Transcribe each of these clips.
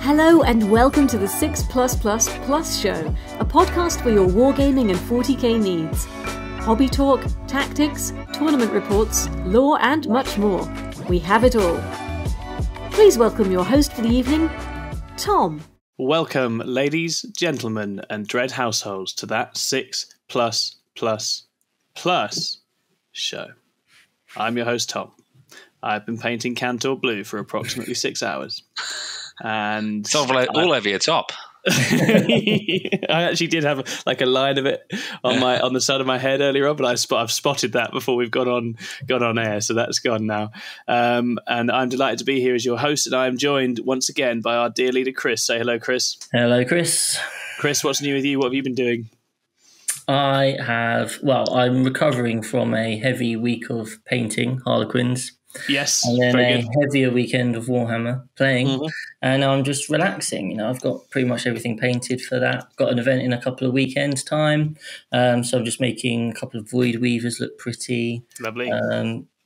Hello and welcome to the 6+++ Show, a podcast for your wargaming and 40k needs. Hobby talk, tactics, tournament reports, lore and much more. We have it all. Please welcome your host for the evening, Tom. Welcome, ladies, gentlemen, and dread households to that 6+++ show. I'm your host, Tom. I've been painting Cantor blue for approximately 6 hours. And it's all over your top. I actually did have a line of it on the side of my head earlier on, but I've spotted that before we've got on air, so that's gone now. And I'm delighted to be here as your host, and I am joined once again by our dear leader, Chris. Say hello, Chris. Hello, Chris. Chris, what's new with you? What have you been doing? I'm recovering from a heavy week of painting Harlequins. Yes, and then very a good. Heavier weekend of Warhammer playing, and I'm just relaxing. You know, I've got pretty much everything painted for that. Got an event in a couple of weekends' time, so I'm just making a couple of Void Weavers look pretty. Lovely.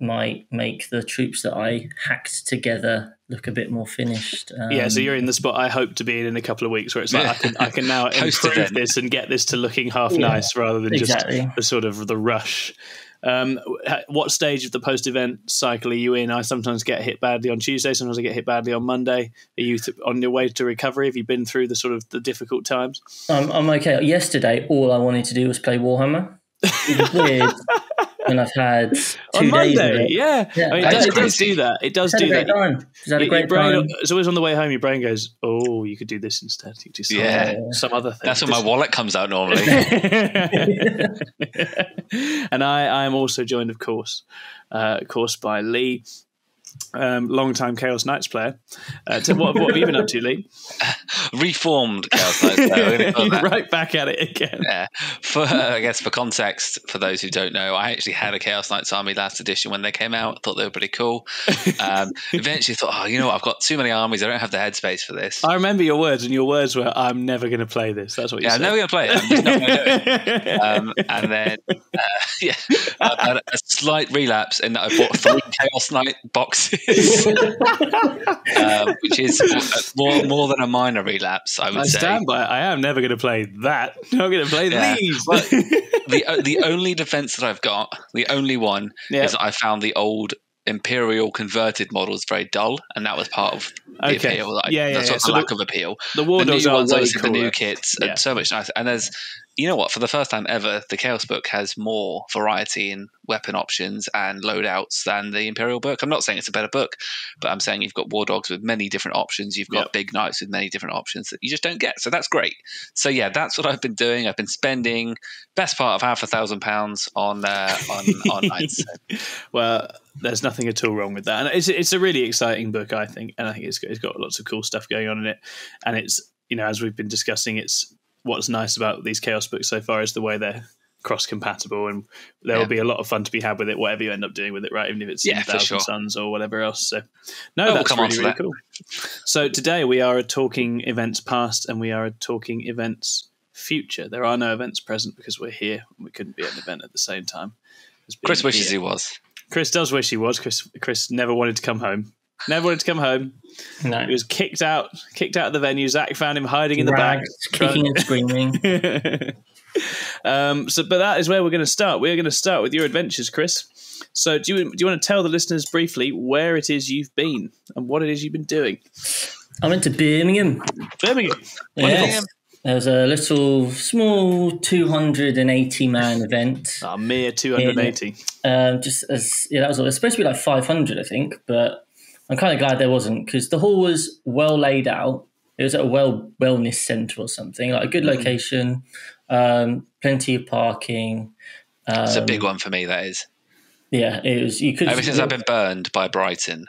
Might make the troops that I hacked together look a bit more finished. So you're in the spot I hope to be in a couple of weeks, where it's like I can now improve this and get this to looking half nice rather than just the sort of the rush. What stage of the post-event cycle are you in? I sometimes get hit badly on Tuesday, sometimes I get hit badly on Monday. Are you on your way to recovery? Have you been through the sort of the difficult times? I'm okay. Yesterday, all I wanted to do was play Warhammer. It was weird. And I've had 2 days of it. Yeah. I mean, it does do that. It does do that. It's had a great time. It's always on the way home. Your brain goes, "Oh, you could do this instead. You could do some other thing." That's when my wallet comes out normally. And I am also joined, of course, by Lee. Long-time Chaos Knights player. What have you been up to, Lee? Reformed Chaos Knights player. Right back at it again. Yeah. For context, for those who don't know, I actually had a Chaos Knights army last edition when they came out. I thought they were pretty cool. Eventually thought, you know what, I've got too many armies. I don't have the headspace for this. I remember your words, and your words were, "I'm never going to play this." That's what you said. I'm never going to play it. I'm just not going to do it. And then, I had a slight relapse in that I bought 3 Chaos Knight boxes. Which is more than a minor relapse, I would say. I stand by it. I am never going to play that. I'm not going to play these. But the only defense that I've got, the only one, is that I found the old Imperial converted models very dull, and that was part of the appeal. That's the lack of appeal. The war dogs are way cooler. The new kits are so much nicer. And there's, you know what, for the first time ever, the Chaos book has more variety in weapon options and loadouts than the Imperial book. I'm not saying it's a better book, but I'm saying you've got war dogs with many different options. You've got big knights with many different options that you just don't get. So that's great. So that's what I've been doing. I've been spending best part of £500,000 on knights. Well, there's nothing at all wrong with that, and it's a really exciting book, I think, and I think it's got lots of cool stuff going on in it, and it's, you know, as we've been discussing, it's what's nice about these Chaos books so far is the way they're cross-compatible, and there will be a lot of fun to be had with it, whatever you end up doing with it, right? Even if it's Thousand Suns or whatever else. So, that's really cool. So today we are talking events past, and we are talking events future. There are no events present because we're here. We couldn't be at an event at the same time. Chris wishes he was. Chris does wish he was. Chris never wanted to come home. No. He was kicked out of the venue. Zach found him hiding in the back, kicking and screaming. But that is where we're going to start. We're going to start with your adventures, Chris. So do you want to tell the listeners briefly where it is you've been and what it is you've been doing? I went to Birmingham. Yes. There was a little, small 280-man event. A mere 280. That was supposed to be like 500, I think, but I'm kind of glad there wasn't, because the hall was well laid out. It was at a wellness centre or something, like a good location, plenty of parking. It's a big one for me, that is. Yeah, it was. Ever since I've been burned by Brighton.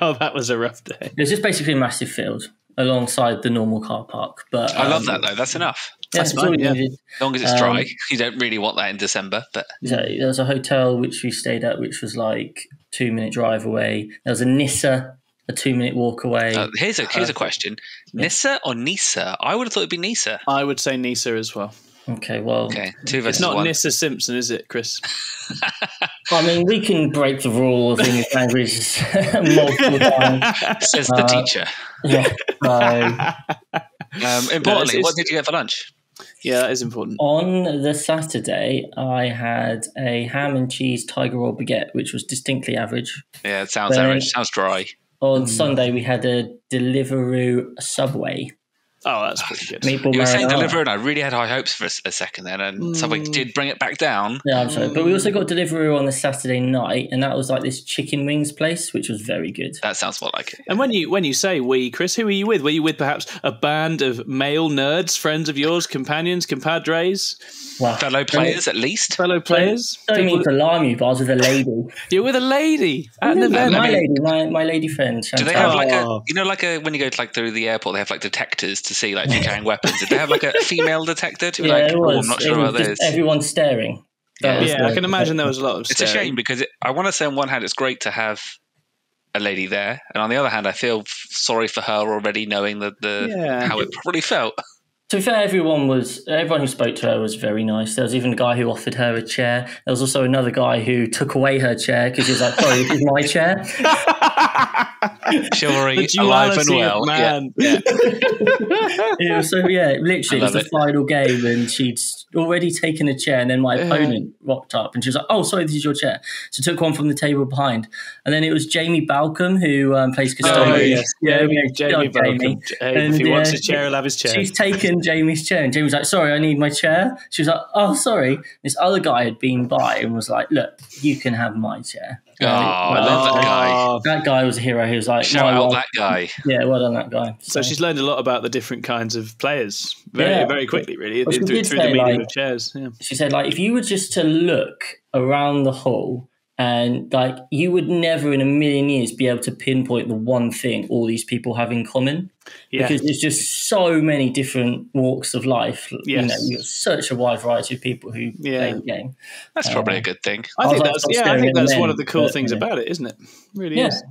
Oh, that was a rough day. It was just basically a massive field alongside the normal car park. But I love that, though. That's enough. That's fine, As long as it's dry. You don't really want that in December. But there was a hotel which we stayed at, which was like 2-minute drive away. There was a Nissa, a 2-minute walk away. Here's a question. Nissa or Nisa? I would have thought it'd be Nisa. I would say Nisa as well. Okay, well, Okay, 2 It's versus not 1. Nissa Simpson, is it, Chris? I mean, we can break the rule of English language multiple times. Says the teacher. Yeah. So Importantly, what did you get for lunch? Yeah, that is important. on the Saturday, I had a ham and cheese tiger roll baguette, which was distinctly average. Yeah, it sounds Then- average. Sounds dry. On Sunday, we had a Deliveroo Subway. Oh, that's pretty good. Meatball You were saying marinara. Deliveroo, and I really had high hopes for a second then, and Subway did bring it back down. Yeah, I'm sorry. But we also got Deliveroo on the Saturday night, and that was like this chicken wings place, which was very good. That sounds more like it. And when you say we, Chris, who were you with? Were you with perhaps a band of male nerds, friends of yours, companions, compadres, Wow. Fellow players, at least. fellow players? Don't mean to alarm you, but I was with a lady. You're with a lady at an event. My lady friend. Do they have like when you go to, like through the airport, they have like detectors to see like if you're carrying weapons. Did they have like a female detector to be like, it was. I'm not sure about this? Everyone's staring. That was I can imagine there was a lot of It's a shame because I want to say on one hand it's great to have a lady there, and on the other hand I feel sorry for her already knowing how it probably felt. To be fair, everyone who spoke to her was very nice. There was even a guy who offered her a chair. There was also another guy who took away her chair because he was like, sorry, this is my chair. Chivalry, alive and well. Man. Yeah. Literally, it was the final game, and she'd already taken a chair, and then my opponent rocked up, and she was like, "Oh, sorry, this is your chair." So took one from the table behind, and then it was Jamie Balcom who plays custodian. Oh, yes. Jamie Balcom. And, if he wants his chair, he'll have his chair. She's taken Jamie's chair, and Jamie was like, "Sorry, I need my chair." She was like, "Oh, sorry." This other guy had been by and was like, "Look, you can have my chair." I love that guy. That guy was a hero. He was like, Shout out that guy. Yeah, well done, that guy. So she's learned a lot about the different kinds of players very quickly, really, Well, through the medium of chairs. Yeah. She said, like, if you were just to look around the hall, and like you would never in a million years be able to pinpoint the one thing all these people have in common, because there's just so many different walks of life. Yes. You've got such a wide variety of people who play the game. That's probably a good thing. I think that's one of the cool things about it, isn't it? Really is.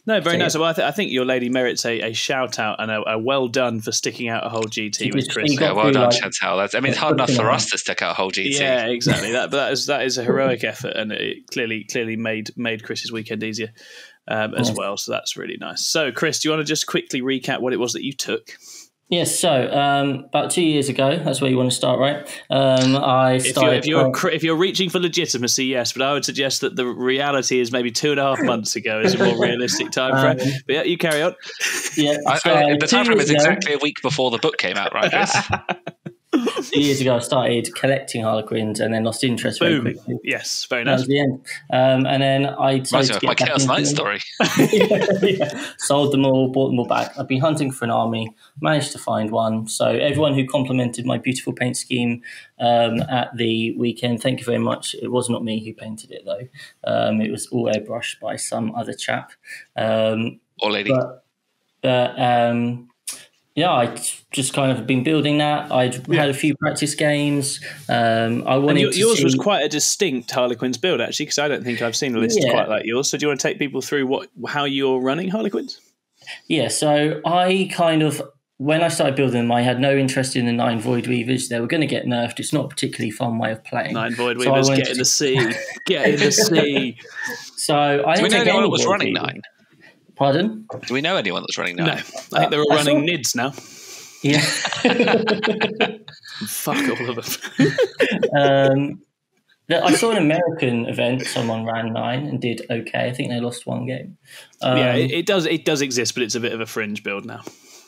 No, very nice. Well, I think your lady merits a shout out and a well done for sticking out a whole GT with Chris. Yeah, well done, Chantal. It's hard enough for us to stick out a whole GT. Yeah, exactly. That is a heroic effort, and it clearly made Chris's weekend easier as well. So that's really nice. So, Chris, do you want to just quickly recap what it was that you took? Yes, so about 2 years ago, that's where you want to start, right? I started. If you're reaching for legitimacy, yes, but I would suggest that the reality is maybe 2.5 months ago is a more realistic time frame. But yeah, you carry on. Yeah, the time frame is exactly a week before the book came out, right, Chris? 2 years ago, I started collecting Harlequins and then lost interest very quickly. Yes, very nice. That was the end. And then I decided to get my Chaos Knight story. Sold them all, bought them all back. I've been hunting for an army, managed to find one. So everyone who complimented my beautiful paint scheme at the weekend, thank you very much. It was not me who painted it, though. It was all airbrushed by some other chap. Or lady. I just kind of been building that. I'd had a few practice games. Yours was quite a distinct Harlequins build, actually, because I don't think I've seen a list quite like yours. So do you want to take people through how you're running Harlequins? Yeah, so when I started building them, I had no interest in the 9 Void Weavers. They were going to get nerfed. It's not a particularly fun way of playing. 9 Void Weavers, get in the sea. Get in the sea. So I Do we know anyone that was Void running Weavers. 9? Pardon? Do we know anyone that's running 9? No. I think they're all running NIDs now. Yeah. Fuck all of them. I saw an American event. Someone ran 9 and did okay. I think they lost 1 game. It does exist, but it's a bit of a fringe build now.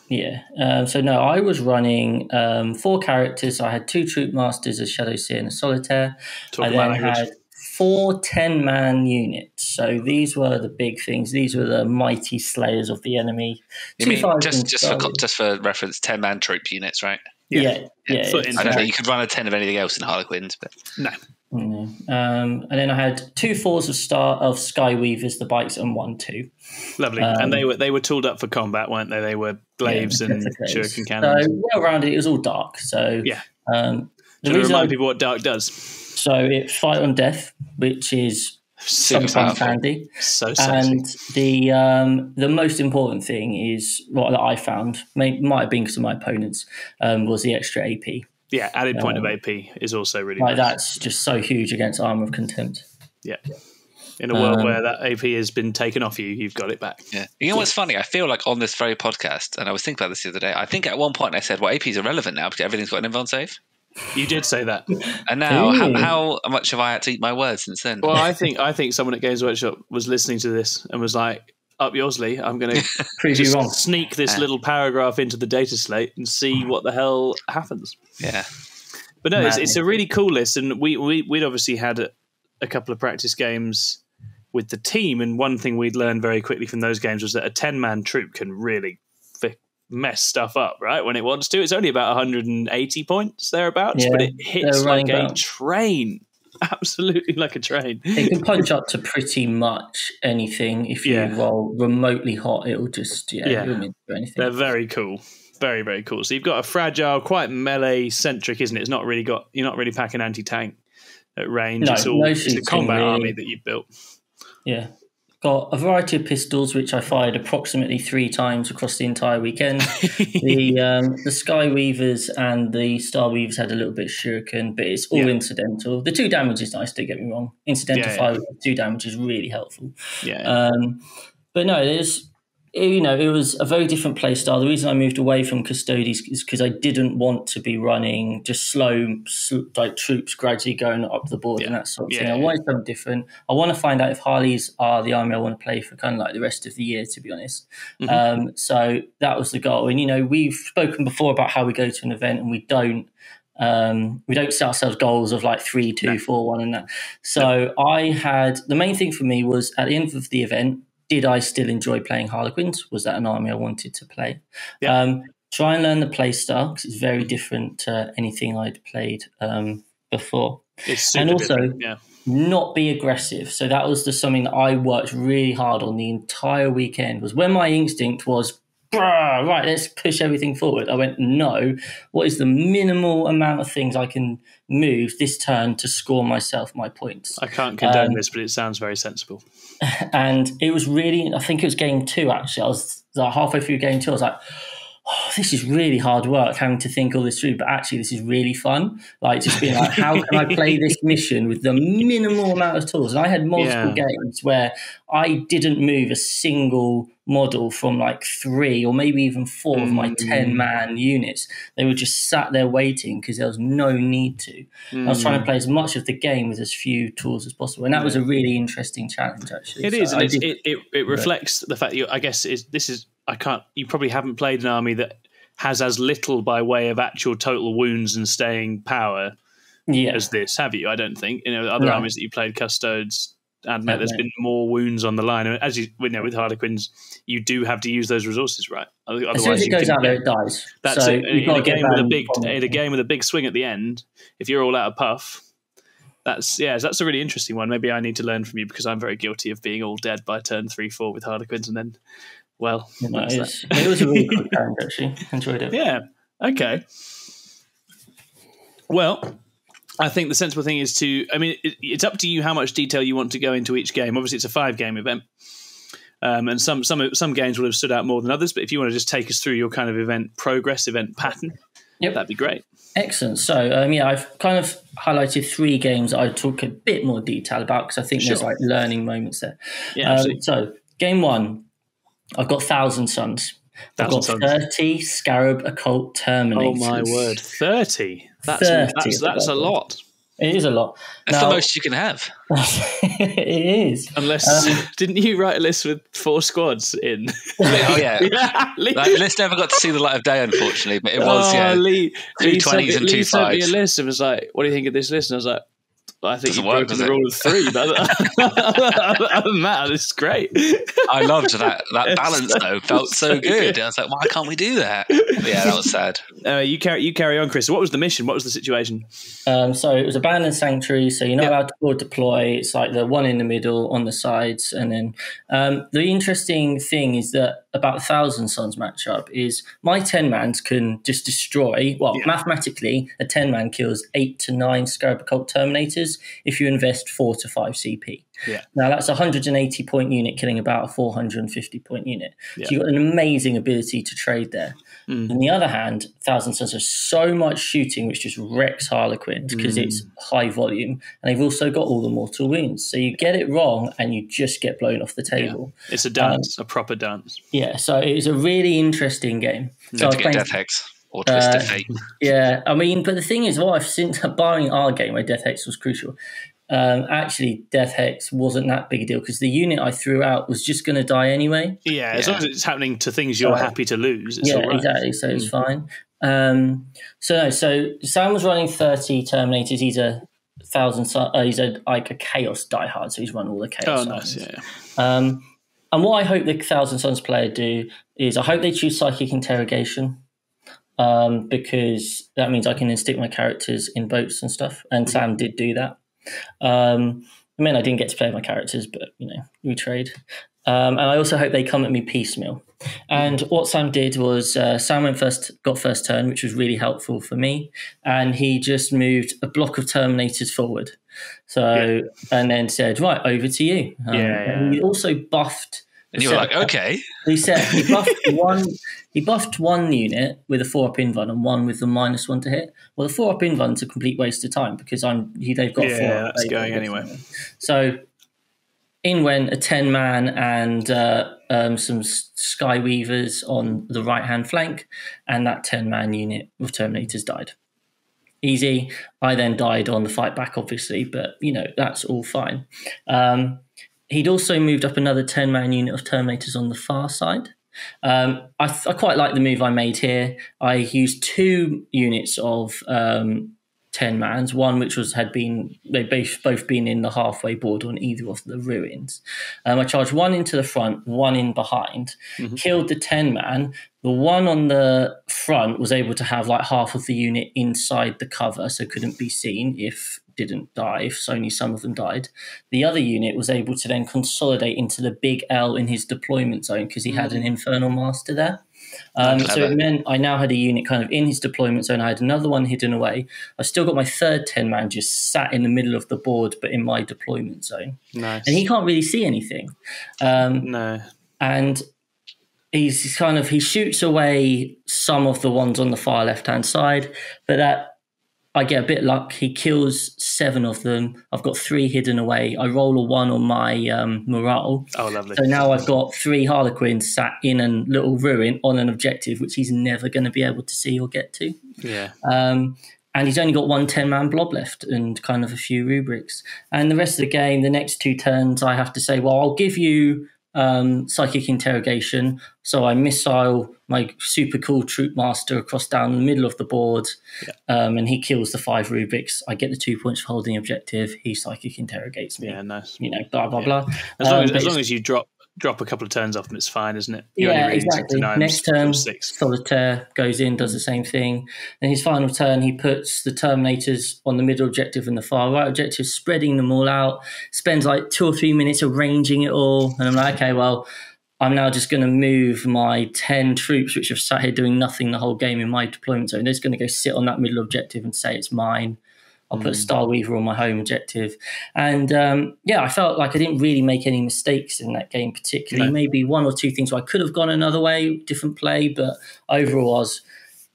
Yeah. So no, I was running 4 characters. I had 2 Troop Masters, a Shadow Seer and a Solitaire. I then had 4 10-man units. So these were the big things. These were the mighty slayers of the enemy. You mean just for reference, 10-man troop units, right? Yeah. I don't think you could run a 10 of anything else in Harlequins, but no. And then I had 2 4s of Skyweavers, the bikes, and 1 2. Lovely. And they were tooled up for combat, weren't they? They were glaives and shuriken cannons. So well rounded. It was all dark. So yeah. The reason remind people what dark does. So it fight on death, which is sometimes handy. So sexy. And the most important thing is what I found might have been because of my opponents was the extra AP. Yeah, added point of AP is also really like nice. that's just so huge against Armor of Contempt. Yeah. In a world where that AP has been taken off you, you've got it back. Yeah. You know what's funny? I feel like on this very podcast, and I was thinking about this the other day, I think at one point I said, well, AP's irrelevant now because everything's got an invuln save. You did say that. And now, how much have I had to eat my words since then? Well, I think someone at Games Workshop was listening to this and was like, up yours, Lee. I'm going to prove you wrong. Sneak this little paragraph into the data slate and see what the hell happens. Yeah. But no, it's a really cool list. And we'd obviously had a couple of practice games with the team. And one thing we'd learned very quickly from those games was that a 10-man troop can really mess stuff up, right? When it wants to. It's only about 180 points thereabouts, but it hits like a train. Absolutely like a train. It can punch up to pretty much anything. If you roll remotely hot, it'll just it won't do anything. They're very cool. Very, very cool. So you've got a fragile, quite melee centric, isn't it? It's not really you're not really packing anti-tank at range. It's a combat army that you've built. Yeah. Got a variety of pistols, which I fired approximately 3 times across the entire weekend. The Sky Weavers and the Star Weavers had a little bit of shuriken, but it's all incidental. The 2 damage is nice, don't get me wrong. Incidental fire with 2 damage is really helpful. Yeah. But no, it was a very different play style. The reason I moved away from Custodes is because I didn't want to be running just slow like troops gradually going up the board and that sort of thing. I wanted something different. I want to find out if Harleys are the army I want to play for kind of like the rest of the year, to be honest. So that was the goal. And, we've spoken before about how we go to an event and we don't set ourselves goals of like 3, 2, 4, 1 and that. So the main thing for me was at the end of the event, did I still enjoy playing Harlequins? Was that an army I wanted to play? Yeah. Try and learn the play style because it's very different to anything I'd played before. It's super and also different. not be aggressive. So that was something that I worked really hard on the entire weekend. Was when my instinct was, right, let's push everything forward. I went, no, what is the minimal amount of things I can move this turn to score myself my points? I can't condone this, but it sounds very sensible. And it was really, I think it was game 2, actually. I was like halfway through game 2, I was like, this is really hard work having to think all this through, but actually this is really fun. Like just being like, how can I play this mission with the minimal amount of tools? And I had multiple games where I didn't move a single model from like 3 or maybe even 4 of my 10-man units. They were just sat there waiting because there was no need to. I was trying to play as much of the game with as few tools as possible, and that was a really interesting challenge. Actually, it is, and it reflects the fact that you probably haven't played an army that has as little by way of actual total wounds and staying power as this, have you? I don't think. Other armies that you played, Custodes, and there's been more wounds on the line. As you know, with Harlequins, you do have to use those resources, right? Otherwise, as soon as it goes out there, it dies. That's it. In a game with a big swing at the end, if you're all out of puff, that's a really interesting one. Maybe I need to learn from you because I'm very guilty of being all dead by turn 3, 4 with Harlequins, and then, it was a really good challenge. Actually, enjoyed it. Yeah. Okay. Well, I think the sensible thing is it's up to you how much detail you want to go into each game. Obviously, it's a 5-game event. And some games will have stood out more than others, but if you want to just take us through your kind of event pattern, that'd be great. Excellent. So, I've kind of highlighted 3 games that I talk a bit more detail about because I think there's like learning moments there. Yeah, absolutely. So, game 1, I've got Thousand Suns. I've got 30 Scarab Occult Terminators. Oh my word, 30? That's a lot. It is a lot. That's the most you can have. It is. Unless, didn't you write a list with 4 squads in? Oh, yeah. The list never got to see the light of day, unfortunately, but it was, Lee 2 20s and 2 5s. Sent me a 5s. list and was like, what do you think of this list? And I was like, I think you've broken the rule of 3. But other than that, this is great. I loved that balance, though. Felt so good. I was like, why can't we do that? But yeah, that was sad. You carry on, Chris. So what was the mission? What was the situation? So it was abandoned sanctuary, so you're not allowed to forward deploy. It's like the one in the middle on the sides. And then the interesting thing is that about 1,000 Suns matchup is my 10-mans can just destroy, mathematically, a 10-man kills 8 to 9 Scarab Occult Terminators kills if you invest 4 to 5 CP. Yeah. Now that's a 180 point unit killing about a 450 point unit. Yeah. So you've got an amazing ability to trade there. On the other hand, Thousand Suns has so much shooting, which just wrecks Harlequins because it's high volume, and they've also got all the mortal wounds. So you get it wrong, and you just get blown off the table. Yeah. It's a dance, a proper dance. Yeah, so it was a really interesting game. So Don't forget Death Hex or Twisted Fate. Yeah, I mean, but the thing is, what I've seen, barring our game where Death Hex was crucial, actually Death Hex wasn't that big a deal because the unit I threw out was just going to die anyway. Yeah, as long as it's happening to things you're happy to lose, it's all right. Exactly. So it's fine. So Sam was running 30 Terminators. He's a like a Chaos diehard, so he's run all the Chaos. Oh, nice. Yeah. And what I hope the Thousand Suns player do is I hope they choose Psychic Interrogation. Because that means I can then stick my characters in boats and stuff. And Sam did do that. I mean, I didn't get to play my characters, but, we trade. And I also hope they come at me piecemeal. And what Sam did was Sam got first turn, which was really helpful for me. And he just moved a block of Terminators forward. So, and then said, right, over to you. And he also buffed. And you were like, okay. He said he buffed one unit with a 4-up invuln and one with the -1 to hit. Well, the 4-up invuln's a complete waste of time because they've got 4. Yeah, that's going anyway. So in went a 10-man and some Skyweavers on the right-hand flank, and that 10-man unit of Terminators died. Easy. I then died on the fight back, obviously, but, that's all fine. He'd also moved up another 10-man unit of Terminators on the far side. I quite like the move I made here. I used 2 units of 10-mans, one which they'd both been in the halfway board on either of the ruins. I charged one into the front, one in behind, killed the 10-man. The one on the front was able to have like half of the unit inside the cover, so couldn't be seen if didn't die, so only some of them died. The other unit was able to then consolidate into the big L in his deployment zone because he had an Infernal Master there. So it meant I now had a unit kind of in his deployment zone. I had another one hidden away. I still got my third 10-man just sat in the middle of the board, but in my deployment zone. Nice. And he can't really see anything. No. And he shoots away some of the ones on the far left-hand side, but that I get a bit of luck. He kills 7 of them. I've got 3 hidden away. I roll a 1 on my morale. Oh, lovely. So now I've got 3 Harlequins sat in a little ruin on an objective, which he's never going to be able to see or get to. Yeah. And he's only got one 10-man blob left and kind of a few rubrics. And the rest of the game, the next 2 turns, I have to say, well, I'll give you Psychic Interrogation. So I missile my super cool Troop Master across down the middle of the board, and he kills the 5 rubrics. I get the 2 points for holding objective. He Psychic Interrogates me. Yeah, nice. Blah, blah, blah. As long as you drop a couple of turns off them, it's fine, isn't it? Exactly. Next turn, Solitaire goes in, does the same thing. Then his final turn, he puts the Terminators on the middle objective and the far right objective, spreading them all out, spends like 2 or 3 minutes arranging it all. And I'm like, okay, well, I'm now just going to move my 10 troops, which have sat here doing nothing the whole game in my deployment zone. They're just going to go sit on that middle objective and say it's mine. I'll put Starweaver on my home objective. And I felt like I didn't really make any mistakes in that game particularly. No. Maybe 1 or 2 things where I could have gone another way, different play, but overall I was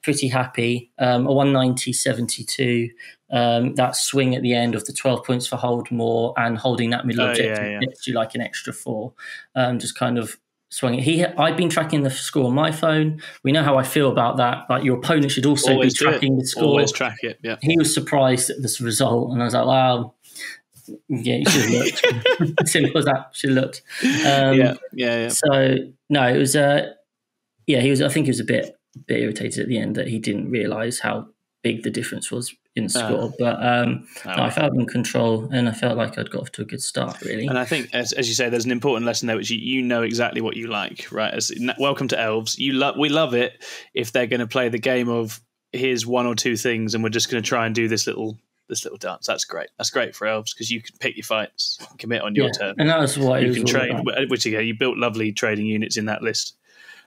pretty happy. A 190-72, that swing at the end of the 12 points for hold more and holding that middle objective gets you like an extra 4. Just kind of swung it. I'd been tracking the score on my phone. We know how I feel about that. Like your opponent should also always be tracking the score. Always track it. Yeah. He was surprised at this result, and I was like, "Wow, yeah, you should have looked." Simple as that. Should have looked. Yeah. So no, it was. He was. I think he was a bit irritated at the end that he didn't realise how big the difference was in score, but I felt in control and I felt like I'd got off to a good start, really. And I think, as you say, there's an important lesson there, which you know exactly what you like, right? Welcome to Elves. We love it if they're going to play the game of here's 1 or 2 things and we're just going to try and do this little dance. That's great. That's great for Elves because you can pick your fights, commit on your turn, and that was what you can trade. Which again, you built lovely trading units in that list.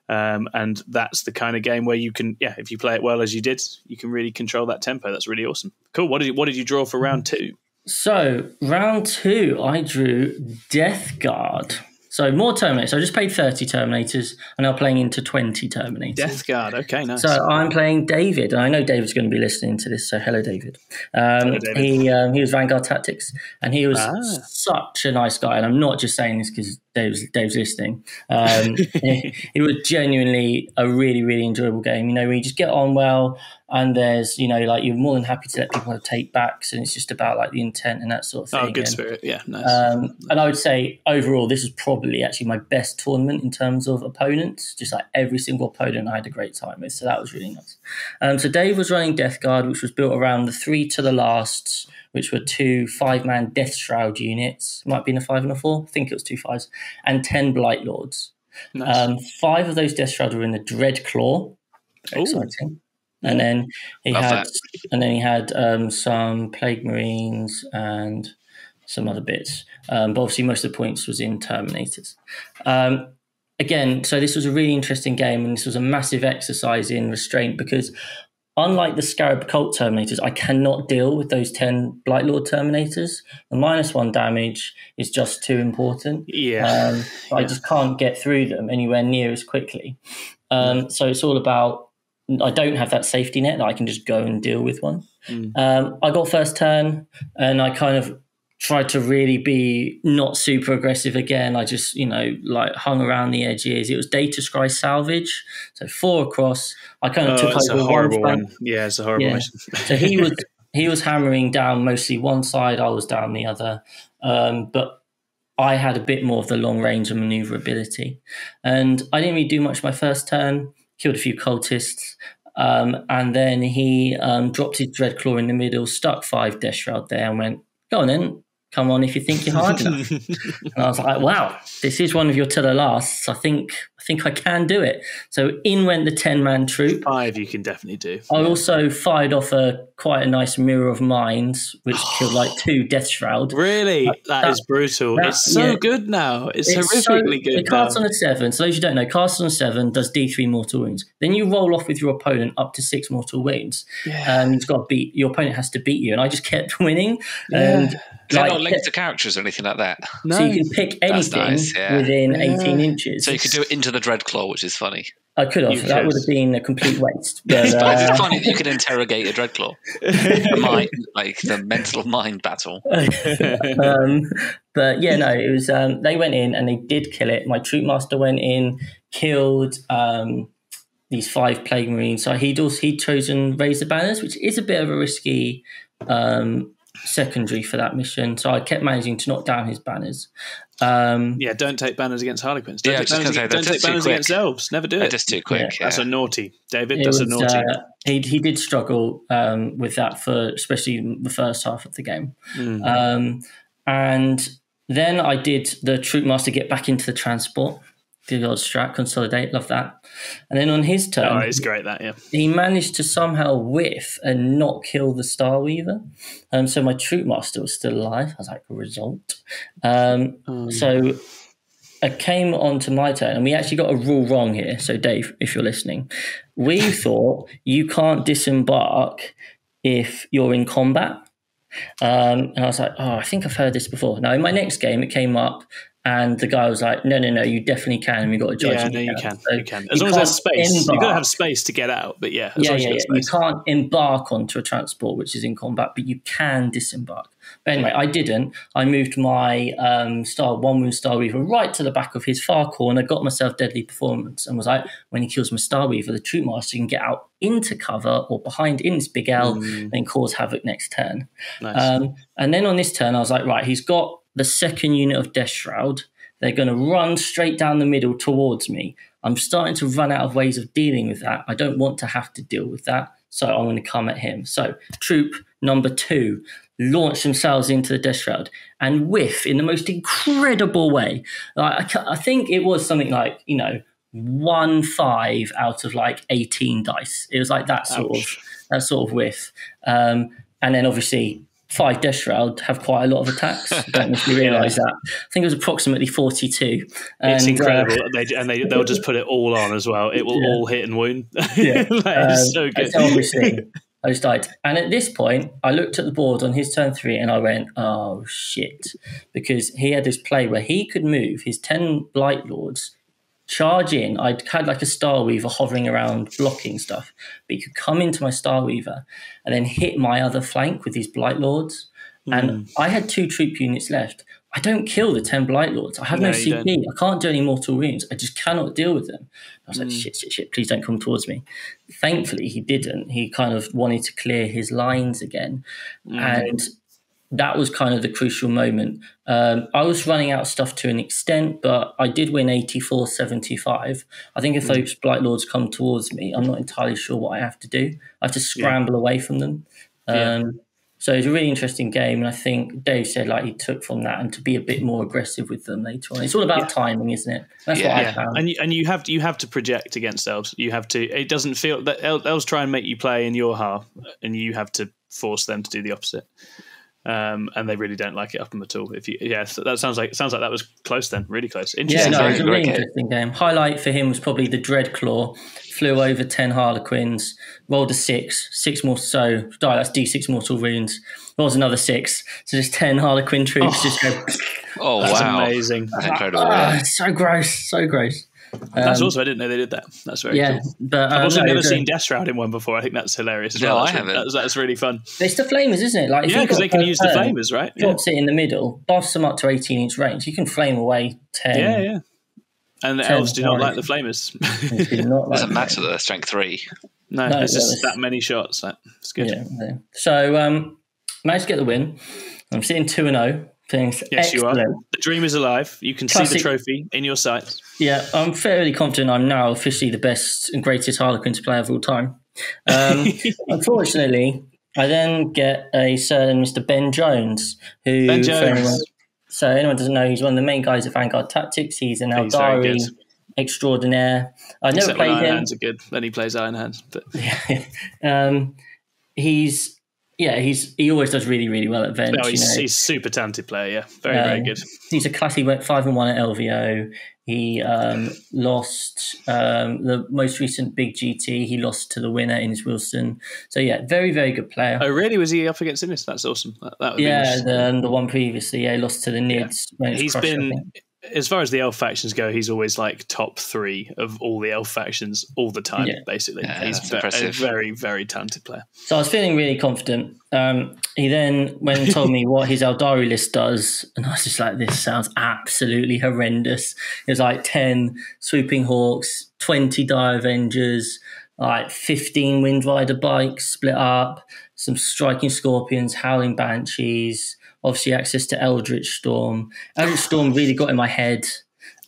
And that's the kind of game where you can, if you play it well as you did, you can really control that tempo. That's really awesome. Cool. What did you draw for round 2? So round 2, I drew Death Guard. So more Terminators. I just played 30 Terminators, and I'm playing into 20 Terminators. Death Guard. Okay, nice. So I'm playing David, and I know David's going to be listening to this. So hello, David. Hello, David. He was Vanguard Tactics, and he was such a nice guy. And I'm not just saying this because Dave's listening. It was genuinely a really, really enjoyable game. You know, where you just get on well, and there's, you know, like, you're more than happy to let people have take backs, and it's just about like the intent and that sort of thing. Oh, good spirit. Yeah, nice. And I would say overall, this is probably actually my best tournament in terms of opponents. Just like every single opponent I had a great time with. So that was really nice. So Dave was running Death Guard, which was built around the 3 to the lasts, which were 2 5-man Death Shroud units. Might be in a 5 and a 4. I think it was 2 5s. And 10 Blight Lords. Nice. 5 of those Death Shrouds were in the Dread Claw. Exciting. And then he had some Plague Marines and some other bits. But obviously most of the points was in Terminators. Again, so this was a really interesting game, and this was a massive exercise in restraint, because unlike the Scarab Cult Terminators, I cannot deal with those 10 Blight Lord Terminators. The -1 damage is just too important. I just can't get through them anywhere near as quickly. So it's all about, I don't have that safety net that I can just go and deal with one. I got first turn, and I kind of tried to really be not super aggressive again. I just, you know, like hung around the edges. It was Data Scry Salvage, so 4 across. I kind of took over a horrible one. Yeah, it's a horrible mission. So he was hammering down mostly one side, I was down the other. But I had a bit more of the long range and maneuverability. And I didn't really do much my first turn, killed a few cultists. And then he dropped his Dreadclaw in the middle, stuck 5 Death Shroud there, and went, go on then, come on if you think you're hard enough. And I was like, wow, this is one of your to the lasts. I think I can do it. So in went the 10-man troop. 5 you can definitely do. I also fired off quite a nice Mirror of Minds, which killed like 2 Death Shroud. Really? That is brutal. It's so good now. It's horrifically good. It casts on a 7. So those you don't know, casts on a 7 does D3 mortal wounds. Then you roll off with your opponent up to 6 mortal wounds. Yeah. You've got to your opponent has to beat you. And I just kept winning. And is that not linked to characters or anything like that? No. So you can pick anything within 18 inches. So you could do it into the Dreadclaw, which is funny. I could have. That would have been a complete waste. But, it's funny that you could interrogate a Dreadclaw. The mental mind battle. But yeah, no, it was. They went in and they did kill it. My Troop Master went in, killed these 5 Plague Marines. So he'd chosen Raise the Banners, which is a bit of a risky secondary for that mission. So I kept managing to knock down his banners. Don't take banners against Harlequins. Don't take banners against elves. Never do it. They're just too quick. That's a naughty, David. That's a naughty. He did struggle with that for especially the first half of the game. And then I did the Troop Master get back into the transport. The old strat, consolidate, love that. And then on his turn, it's great that, he managed to somehow whiff and not kill the Star Weaver. So my Troop Master was still alive. I was like, result. So I came on to my turn, and we actually got a rule wrong here. So Dave, if you're listening, we thought you can't disembark if you're in combat. And I was like, I think I've heard this before. Now in my next game, it came up. And the guy was like, no, you definitely can. And we got a judge. Yeah, no, you can. So you can. As long as there's space. You've got to have space to get out. But yeah. You can't embark onto a transport which is in combat, but you can disembark. But anyway, I didn't. I moved my 1-wound Star Weaver right to the back of his far corner, got myself Deadly Performance, and was like, when he kills my Star Weaver, the Troop Master can get out into cover or behind in this big L and cause havoc next turn. Nice. And then on this turn, I was like, right, he's got the second unit of Death Shroud. They're going to run straight down the middle towards me. I'm starting to run out of ways of dealing with that. I don't want to have to deal with that, so I'm going to come at him. So troop number 2 launch themselves into the Death Shroud and whiff in the most incredible way. I think it was something like, 1-5 out of like 18 dice. It was like that sort of whiff. And then obviously 5 Death Shroud have quite a lot of attacks. I don't know if you realise that. I think it was approximately 42. It's incredible. They'll just put it all on as well. It will all hit and wound. It's so good. Obviously, I just died. And at this point, I looked at the board on his turn 3 and I went, oh, shit. Because he had this play where he could move his 10 Blight Lords, charge in. I'd had like a Star Weaver hovering around blocking stuff, but he could come into my Star Weaver and then hit my other flank with his Blight Lords. And I had 2 troop units left. I don't kill the 10 Blight Lords. I have no CP. I can't do any mortal wounds. I just cannot deal with them. I was like, shit, please don't come towards me. Thankfully, he didn't. He kind of wanted to clear his lines again. And that was kind of the crucial moment. I was running out of stuff to an extent, but I did win 84-75. I think if those Blight Lords come towards me, I'm not entirely sure what I have to do. I have to scramble away from them. So it was a really interesting game, and I think Dave said like he took from that and to be a bit more aggressive with them later on. It's all about timing, isn't it? That's what I found. And you have to project against elves. You have to. It doesn't feel that elves try and make you play in your half, and you have to force them to do the opposite. And they really don't like it up them at all. So that sounds like that was close then, really close. Interesting. Yeah, no, it was a really interesting game. Highlight for him was probably the Dreadclaw. Flew over 10 Harlequins, rolled a 6 more, so die, that's D6 mortal wounds. Rolls another 6, so just 10 Harlequin troops just go. Oh, that's wow. Amazing. That's incredible. So gross, so gross. That's also, I didn't know they did that. That's very cool. But, I've also never seen Death Shroud in one before. I think that's hilarious as well. I haven't. That's really fun. It's the flamers, isn't it? Like, because they can use the flamers, right? Drops it in the middle, buffs them up to 18-inch range. You can flame away 10. Yeah. And the elves do not like the flamers. It doesn't matter that they're strength 3. No, it's just that many shots. It's good. Yeah. So, managed to get the win. I'm sitting 2-0. Things yes, excellent. you are. The dream is alive. You can see the trophy in your sights. Yeah, I'm fairly confident I'm now officially the best and greatest Harlequins player of all time. Unfortunately, I then get a certain Mr. Ben Jones, who... Ben Jones. So anyone doesn't know, he's one of the main guys at Vanguard Tactics. He's an Eldari extraordinaire. I've never played him. Iron Hands are good. Then he plays Iron Hands. But he always does really, really well at Venge. No, he's a super talented player. Yeah, very good. He's a class. He went 5-1 at LVO. He lost the most recent big GT. He lost to the winner, Innes Wilson. So yeah, very, very good player. Oh, really? Was he up against Innes? That's awesome. That would be the one previously. Yeah, he lost to the Nids. Yeah. He's been. As far as the elf factions go, he's always like top 3 of all the elf factions all the time, basically. He's a very, very talented player. So I was feeling really confident. He then went and told me what his Eldari list does, and I was just like, this sounds absolutely horrendous. It was like 10 Swooping Hawks, 20 Dire Avengers, like 15 Windrider bikes split up, some Striking Scorpions, Howling Banshees, obviously access to Eldritch Storm. Eldritch Storm really got in my head.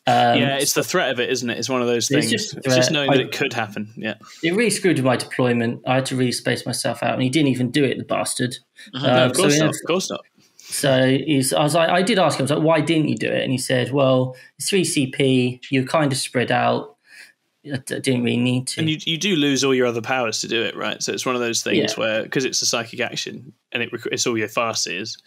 It's the threat of it, isn't it? It's one of those things. It's just knowing that it could happen. Yeah, it really screwed with my deployment. I had to really space myself out, and he didn't even do it, the bastard. No, of course not. So I was like, I did ask him, I was like, why didn't you do it? And he said, well, it's 3 CP. You're kind of spread out. I didn't really need to. And you do lose all your other powers to do it, right? So it's one of those things where, because it's a psychic action and it's all your farces.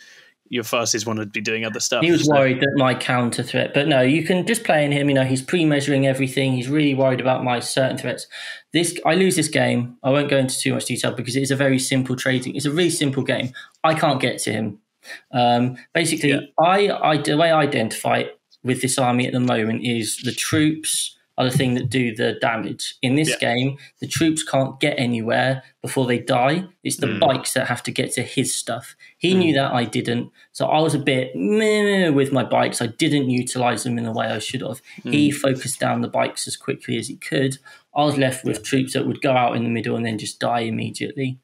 Your farces want to be doing other stuff. He was worried that my counter threat, but no, you can just play in him. He's pre-measuring everything. He's really worried about my certain threats. I lose this game. I won't go into too much detail because it's a very simple trading. It's a really simple game. I can't get to him. Basically, the way I identify it with this army at the moment is the troops are the thing that do the damage. In this game, the troops can't get anywhere before they die. It's the bikes that have to get to his stuff. He knew that, I didn't. So I was a bit meh with my bikes. I didn't utilise them in the way I should have. He focused down the bikes as quickly as he could. I was left with troops that would go out in the middle and then just die immediately.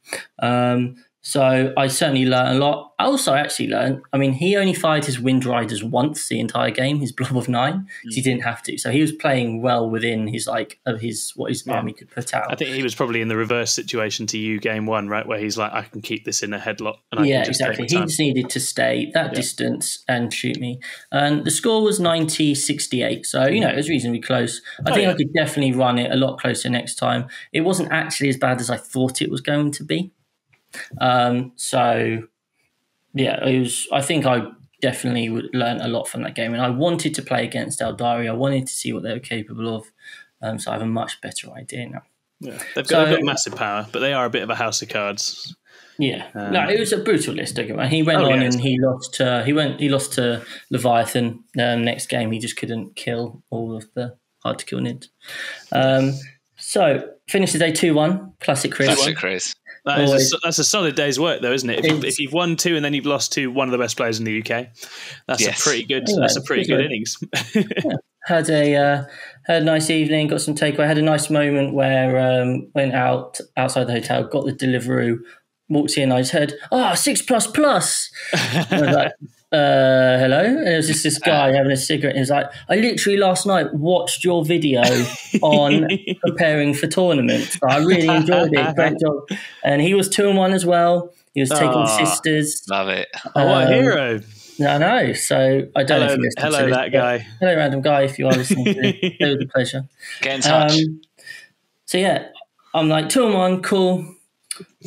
So I certainly learned a lot. I also actually learned, he only fired his Wind Riders once the entire game, his blob of 9, because he didn't have to. So he was playing well within his what his army could put out. I think he was probably in the reverse situation to you game 1, right? Where he's like, I can keep this in a headlock. And I can just exactly. He just needed to stay that distance and shoot me. And the score was 90-68. So, it was reasonably close. I think I could definitely run it a lot closer next time. It wasn't actually as bad as I thought it was going to be. It was. I think I definitely would learn a lot from that game, and I wanted to play against Eldari. I wanted to see what they were capable of, so I have a much better idea now. Yeah, they've got massive power, but they are a bit of a house of cards. Yeah, no, it was a brutal list. He went and he lost. He lost to Leviathan. Next game, he just couldn't kill all of the hard to kill nids. So finished the day 2-1. Classic Chris. Classic Chris. That's a solid day's work, though, isn't it? If you've won 2 and then you've lost to one of the best players in the UK, that's a pretty good. That's a pretty good innings. Yeah. Had a nice evening. Got some takeaway. Had a nice moment where went outside the hotel, got the Deliveroo. Walked in, I just heard, 6++. I was like, hello? And it was just this guy having a cigarette. He was like, I literally last night watched your video on preparing for tournaments. I really enjoyed it. Great job. And he was 2-1 as well. He was taking sisters. Love it. What a hero. I know. So I don't know if you listen hello, to that guy. Hello, random guy, if you are listening to it. It was a pleasure. Get in touch. So yeah, I'm like, 2-1, cool.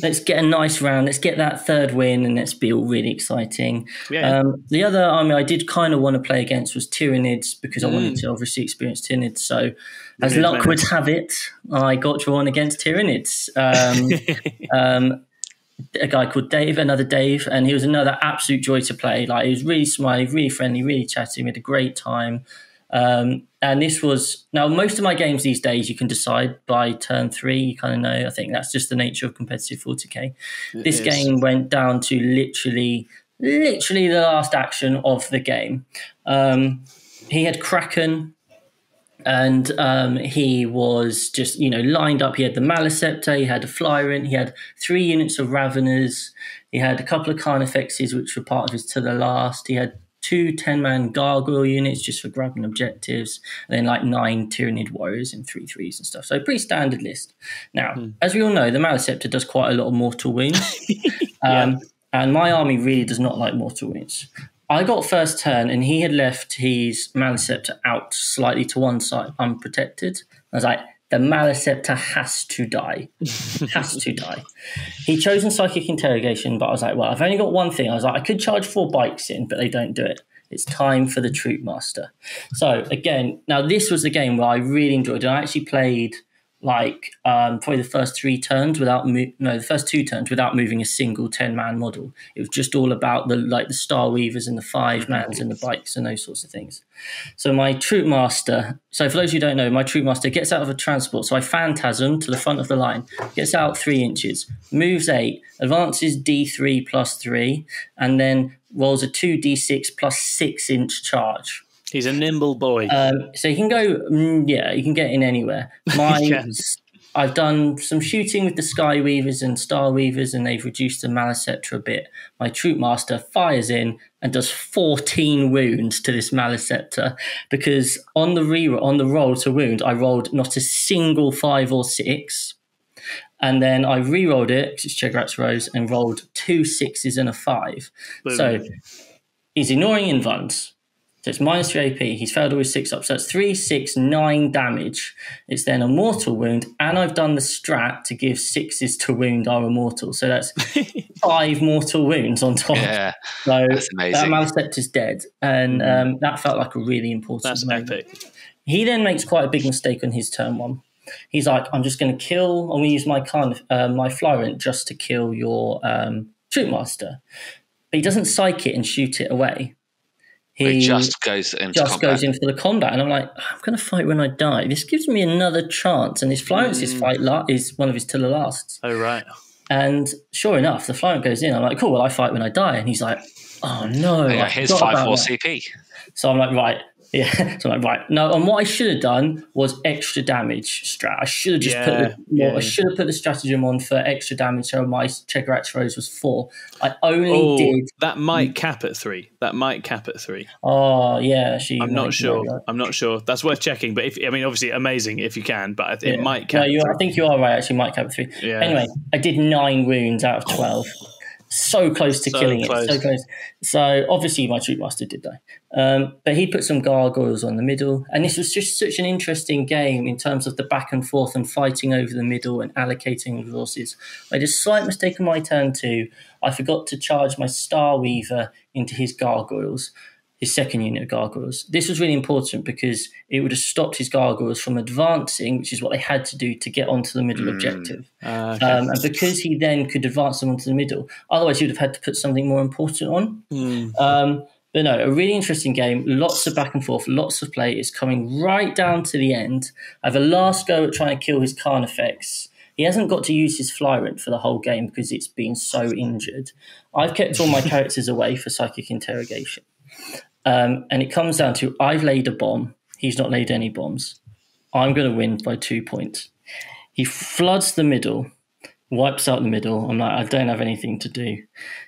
Let's get a nice round. Let's get that third win, and let's be all really exciting. Yeah. The other army I did kind of want to play against was Tyranids because I wanted to obviously experience Tyranids. So, as luck would have it, I got drawn against Tyranids. A guy called Dave, another Dave, and he was another absolute joy to play. Like, he was really smiley, really friendly, really chatty. We had a great time. And this was, now most of my games these days you can decide by turn 3, you kind of know. I think that's just the nature of competitive 40k. This game went down to literally the last action of the game. He had Kraken, and he was just, lined up. He had the Maliceptor, he had a Flyrant, he had 3 units of Raveners, he had a couple of Carnifexes, which were part of his to the last. He had 2 10-man gargoyle units just for grabbing objectives, and then 9 Tyranid warriors in 3/3s and stuff. So pretty standard list. Now, as we all know, the Maliceptor does quite a lot of mortal wounds, and my army really does not like mortal wounds. I got first turn, and he had left his Maliceptor out slightly to one side, unprotected. I was like, the Maliceptor has to die. Has to die. He'd chosen Psychic Interrogation, but I was like, well, I've only got one thing. I was like, I could charge 4 bikes in, but they don't do it. It's time for the Troop Master. So, again, now this was the game where I really enjoyed it. I actually played probably the first 3 turns the first 2 turns without moving a single 10-man model. It was just all about the Star Weavers and the 5-mans and the bikes and those sorts of things. So my Troop Master, so for those who don't know, my Troop Master gets out of a transport. So I phantasm to the front of the line, gets out 3 inches, moves 8, advances D3 plus 3, and then rolls a 2d6 plus 6-inch charge. He's a nimble boy. So he can go, he can get in anywhere. I've done some shooting with the Sky Weavers and Star Weavers, and they've reduced the Maliceptor a bit. My Troop Master fires in and does 14 wounds to this Maliceptor because on the roll to wound, I rolled not a single 5 or 6. And then I re-rolled it, because it's Chegrat's Rose, and rolled 2 6s and a 5. Boom. So he's ignoring invuns. So it's -3 AP. He's failed all his 6-ups. So that's 3, 6, 9 damage. It's then a mortal wound. And I've done the strat to give 6s to wound our immortal. So that's 5 mortal wounds on top. Yeah, so that's amazing. That Maliceptor's dead. And that felt like a really important moment. Epic. He then makes quite a big mistake on his turn 1. He's like, I'm just going to I'm going to use my my Flyrant just to kill your Troop Master. But he doesn't psych it and shoot it away. He just goes in for the combat, and I'm like, I'm going to fight when I die. This gives me another chance, and his Flyrant's fight is one of his to the lasts. Oh right. And sure enough, the Flyrant goes in. I'm like, cool. Well, I fight when I die, and he's like, oh no. Yeah, here's 5/4 CP. So I'm like, right. Yeah, so I'm like, right. No, and what I should have done was extra damage strat. I should have just I should have put the stratagem on for extra damage. So my Chegrat's Rose was 4. I only did that might cap at 3. Oh yeah, I'm not sure. I'm not sure. That's worth checking. But obviously amazing if you can. But it might cap. No, I think you are right. Actually, might cap at 3. Yeah. Anyway, I did 9 wounds out of 12. So close to killing it. So close. So obviously my Troop Master did die. But he put some gargoyles on the middle. And this was just such an interesting game in terms of the back and forth and fighting over the middle and allocating resources. I did a slight mistake on my turn 2. I forgot to charge my Star Weaver into his gargoyles. his second unit of gargoyles. This was really important because it would have stopped his gargoyles from advancing, which is what they had to do to get onto the middle objective. Okay. And because he then could advance them onto the middle, otherwise he would have had to put something more important on. But no, a really interesting game, lots of back and forth, lots of play. It's coming right down to the end. I have a last go at trying to kill his Carnifex. He hasn't got to use his Flyrant for the whole game because it's been so injured. I've kept all my characters away for Psychic Interrogation. And it comes down to, I've laid a bomb. He's not laid any bombs. I'm going to win by 2 points. He floods the middle, wipes out the middle. I'm like, I don't have anything to do.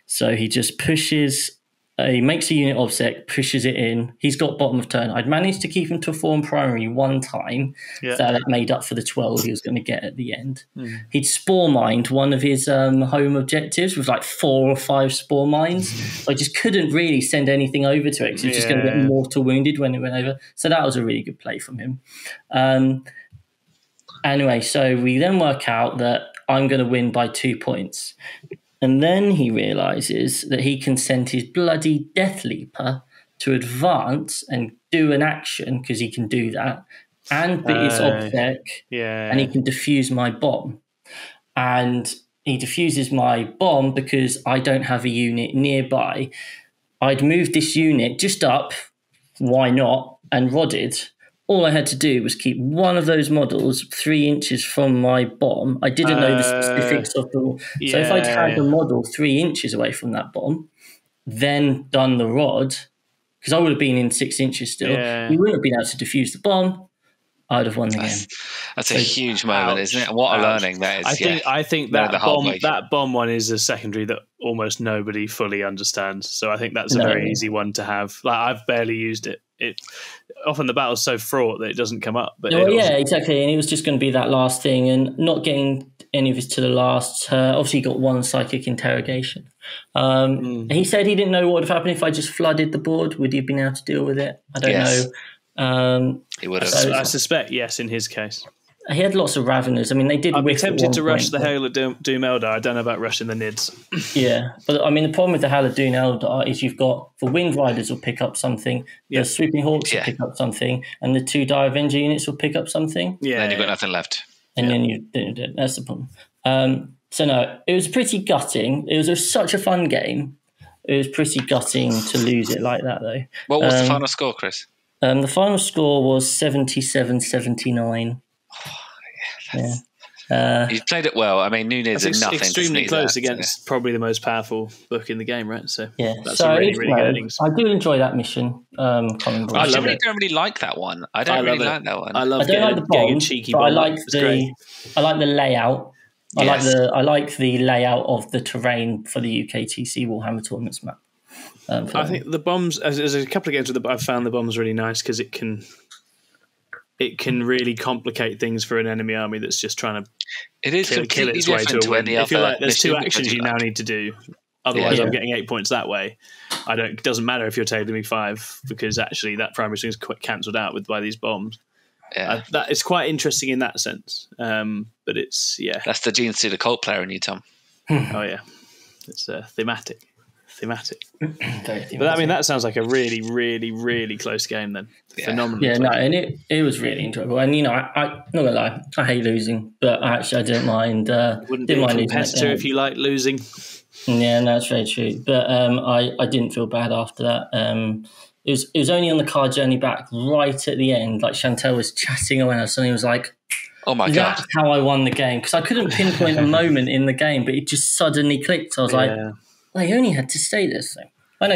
So he just pushes... he makes a unit obsec, pushes it in. He's got bottom of turn. I'd managed to keep him to 4 on primary one time, so that made up for the 12 he was going to get at the end. He'd spore mined one of his home objectives with like 4 or 5 spore mines. So I just couldn't really send anything over to it because he was just going to get mortal wounded when it went over. So that was a really good play from him. Anyway, so we then work out that I'm going to win by 2 points. And then he realises that he can send his bloody Death Leaper to advance and do an action, because he can do that, and bit his obsec, and he can defuse my bomb. And he defuses my bomb because I don't have a unit nearby. I'd moved this unit just up, why not, and rodded. All I had to do was keep one of those models 3 inches from my bomb. I didn't know the specifics of the... So if I'd had the model 3 inches away from that bomb, then done the rod, because I would have been in 6 inches still, he wouldn't have been able to defuse the bomb. I'd have won the game. That's a huge moment, isn't it? What a learning that is. I think that bomb one is a secondary that almost nobody fully understands. So I think that's a very easy one to have. Like, I've barely used it. Often the battle's so fraught that it doesn't come up. But exactly. And it was just going to be that last thing, and not getting any of his to the last. Obviously, he got 1 Psychic Interrogation. He said he didn't know what would have happened if I just flooded the board. Would he have been able to deal with it? I don't know. He would have. I suspect yes, in his case. He had lots of Raveners. I mean, they did. I'd be tempted to rush the Hail of Doom Eldar. I don't know about rushing the Nids. But I mean, the problem with the Hail of Doom Eldar is you've got the Wind Riders will pick up something, the Sweeping Hawks will pick up something, and the 2 Die Avenger units will pick up something. Then you've got nothing left. And then that's the problem. So no, it was pretty gutting. It was such a fun game. It was pretty gutting to lose it like that, though. What was the final score, Chris? The final score was 77-79. You played it well. I mean, Nunez is nothing. Extremely close against probably the most powerful book in the game, right? So that's so a really good innings. I do enjoy that mission. I don't really like that one. I don't really like that one. I love getting, like the bomb, a cheeky but bomb. I like the layout. I like the layout of the terrain for the UKTC Warhammer Tournaments map. I think the bombs. There's a couple of games where I've found the bombs really nice because it can really complicate things for an enemy army that's just trying to kill its way to a win. If you're like, there's 2 actions you now need to do, otherwise I'm getting 8 points that way. It doesn't matter if you're tailing me 5 because actually that primary string is cancelled out by these bombs. That is quite interesting in that sense. But it's that's the Gene Stealer cult player in you, Tom. Oh yeah, it's thematic. But I mean, that sounds like a really, really, really close game then. Phenomenal. And it was really enjoyable. And I'm not gonna lie, I hate losing, but actually I didn't mind. Wouldn't be a competitor if you like losing. Yeah, no, that's very true. But I didn't feel bad after that. It was only on the car journey back, right at the end, like Chantel was chatting away, and suddenly was like, "Oh my god, that's how I won the game!" Because I couldn't pinpoint a moment in the game, but it just suddenly clicked. I was like, "I only had to stay this thing." I know.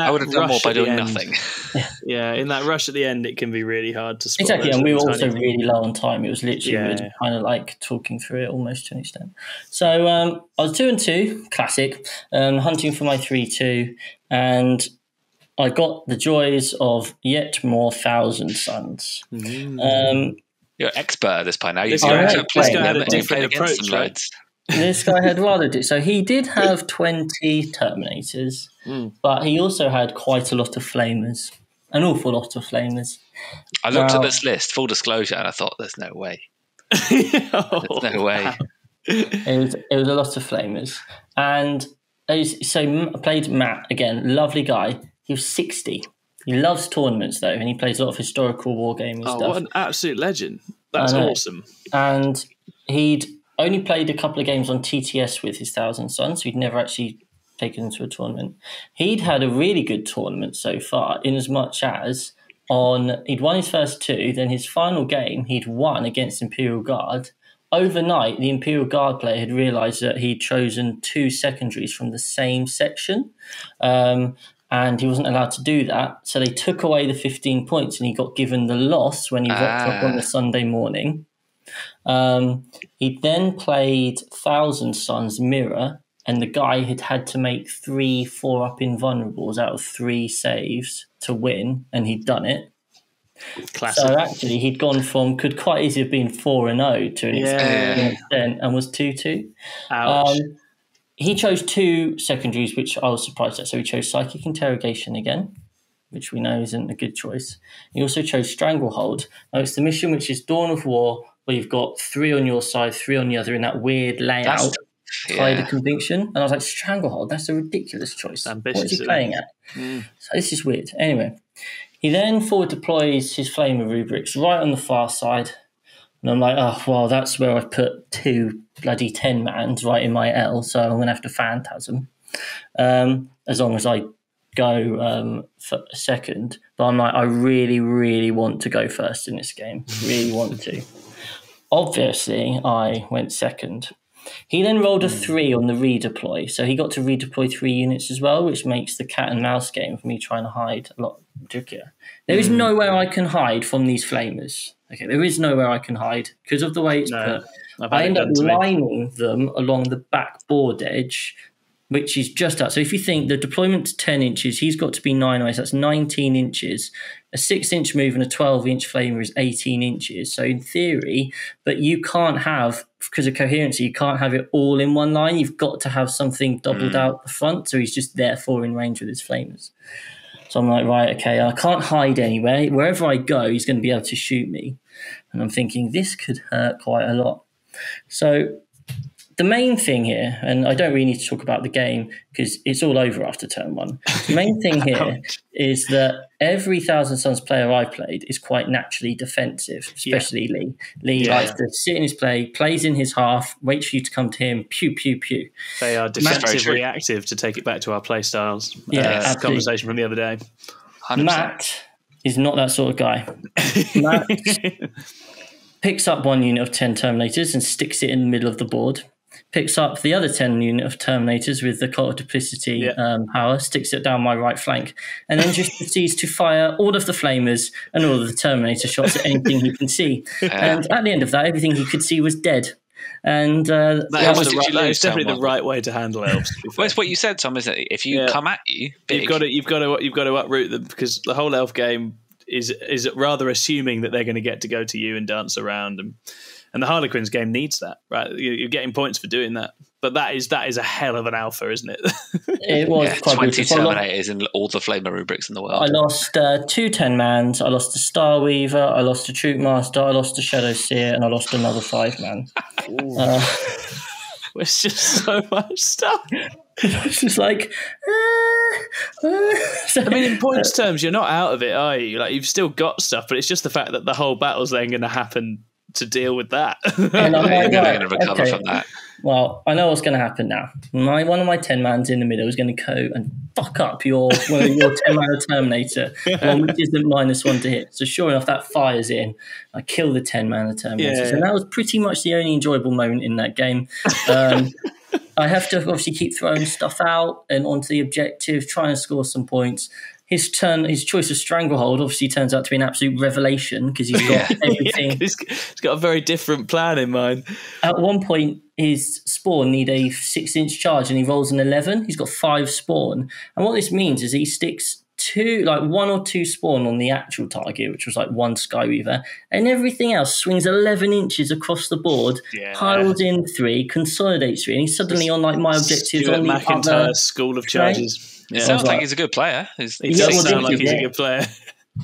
I would have done more by doing nothing. In that rush at the end, it can be really hard to spot. Exactly, and we were also really low on time. It was literally kind of like talking through it almost to an extent. So I was 2-2, classic, hunting for my 3-2, and I got the joys of yet more Thousand Suns. You're expert at this point now. This guy had a different approach, right? This guy had rather do. So he did have 20 Terminators, but he also had quite a lot of Flamers. An awful lot of Flamers. I looked at this list, full disclosure, and I thought, there's no way. There's no way. It was a lot of Flamers. And so I played Matt again, lovely guy. He was 60. He loves tournaments, though, and he plays a lot of historical wargaming stuff. What an absolute legend. That's awesome. And he'd only played a couple of games on TTS with his Thousand Sons, so he'd never actually taken them to a tournament. He'd had a really good tournament so far, in as much as he'd won his first 2, then his final game he'd won against Imperial Guard. Overnight, the Imperial Guard player had realised that he'd chosen 2 secondaries from the same section, and he wasn't allowed to do that. So they took away the 15 points, and he got given the loss when he rocked up on the Sunday morning. He then played Thousand Sons Mirror, and the guy had to make 3 4-up invulnerables out of 3 saves to win, and he'd done it. Classic. So actually, he'd gone from could quite easily have been 4-0 to an extent, and was 2-2. Ouch. He chose 2 secondaries, which I was surprised at. So he chose Psychic Interrogation again, which we know isn't a good choice. He also chose Stranglehold. Now, it's the mission which is Dawn of War, where you've got 3 on your side, 3 on the other in that weird layout, Tide of Conviction. And I was like, Stranglehold, that's a ridiculous choice. Ambitious, what is he playing at? So this is weird. Anyway, he then forward deploys his Flame of Rubrics right on the far side. And I'm like, oh, well, that's where I've put 2 bloody 10-mans right in my L, so I'm going to have to Phantasm. As long as I go for a second. But I'm like, I really, really want to go first in this game. Really want to. Obviously, I went second. He then rolled a 3 on the redeploy. So he got to redeploy 3 units as well, which makes the cat and mouse game of me trying to hide a lot trickier. There is nowhere I can hide from these flamers. Okay, there is nowhere I can hide because of the way it's put. I end up lining them along the back board edge, which is just out. So if you think the deployment's 10 inches, he's got to be 9 ways. That's 19 inches. A 6-inch move and a 12-inch flamer is 18 inches. So in theory, but you can't have, because of coherency, you can't have it all in one line. You've got to have something doubled out the front. So he's just therefore in range with his flamers. So I'm like, right, okay, I can't hide anywhere. Wherever I go, he's going to be able to shoot me. And I'm thinking, this could hurt quite a lot. So the main thing here, and I don't really need to talk about the game because it's all over after turn 1. The main thing here is that every Thousand Sons player I've played is quite naturally defensive, especially Lee. Lee likes to sit in his play, plays in his half, waits for you to come to him, pew, pew, pew. They are defensive reactive, to take it back to our play styles. Conversation from the other day. 100%. Matt is not that sort of guy. Matt picks up 1 unit of 10 Terminators and sticks it in the middle of the board. Picks up the other 10 unit of Terminators with the Cult of Duplicity power, sticks it down my right flank, and then just proceeds to fire all of the flamers and all of the Terminator shots at anything he can see. And at the end of that, everything he could see was dead. And that is definitely the right way to handle elves. Well, it's what you said, Tom, isn't it? If you come at you, big, you've got to uproot them, because the whole elf game is rather assuming that they're going to get to go to you and dance around, and the Harlequins game needs that, right? You're getting points for doing that, but that is a hell of an alpha, isn't it? It was quite 20 Terminators and all the Flamer rubrics in the world. I lost 2 10-mans, I lost a Star Weaver, I lost a Troop Master, I lost a Shadow Seer, and I lost another 5-man. It's just so much stuff. It's just like, I mean, in points terms, you're not out of it, are you? Like, you've still got stuff, but it's just the fact that the whole battle's then going to happen to deal with that. And I'm like, you're going to recover from that. Well, I know what's going to happen now. One of my 10-mans in the middle is going to go and fuck up your 10-man Terminator, one which isn't -1 to hit. So sure enough, that fires in. I kill the 10-man Terminators, and that was pretty much the only enjoyable moment in that game. I have to obviously keep throwing stuff out and onto the objective, trying to score some points. His choice of Stranglehold obviously turns out to be an absolute revelation, because he's got everything. He's got a very different plan in mind. At one point, his spawn need a 6-inch charge, and he rolls an 11. He's got 5 spawn, and what this means is he sticks 1 or 2 spawn on the actual target, which was like 1 Skyweaver, and everything else swings 11 inches across the board, piles in 3, consolidates 3, and he's suddenly on like my objectives on the other school of charges. It sounds like he's a good player. He does sound like he's a good player.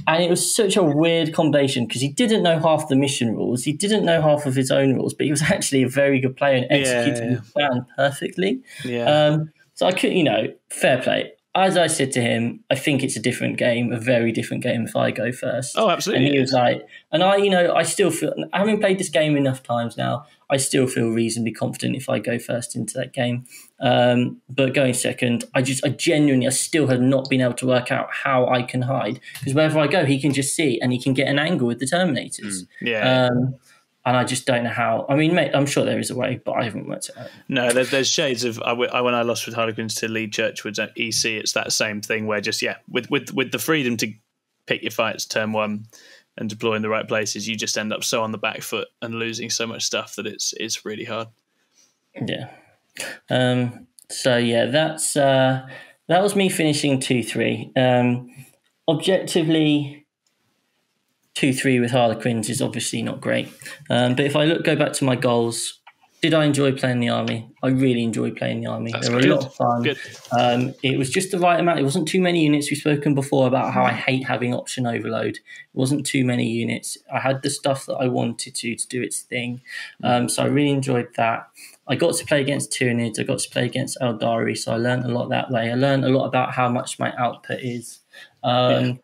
And it was such a weird combination, because he didn't know half the mission rules, he didn't know half of his own rules, but he was actually a very good player and executed his plan perfectly. So I could, fair play. as I said to him, I think it's a different game, a very different game if I go first. Oh, absolutely. And he was like, and I still feel, having played this game enough times now, I still feel reasonably confident if I go first into that game. But going second, I genuinely still have not been able to work out how I can hide, because wherever I go, he can just see and he can get an angle with the Terminators. And I just don't know how. I mean, mate, I'm sure there is a way, but I haven't worked it out. No, there's shades of when I lost with Harlequins to Lee Churchwood's at EC, it's that same thing where just with the freedom to pick your fights turn one and deploy in the right places, you just end up so on the back foot and losing so much stuff that it's really hard. Yeah. So yeah, that was me finishing 2-3. Objectively, 2-3 with Harlequins is obviously not great. But if I go back to my goals, did I enjoy playing the army? I really enjoyed playing the army. They were a lot of fun. Good. It was just the right amount. It wasn't too many units. We've spoken before about how I hate having option overload. It wasn't too many units. I had the stuff that I wanted to do its thing. So I really enjoyed that. I got to play against Tyranids. I got to play against Eldari. So I learned a lot that way. I learned a lot about how much my output is. You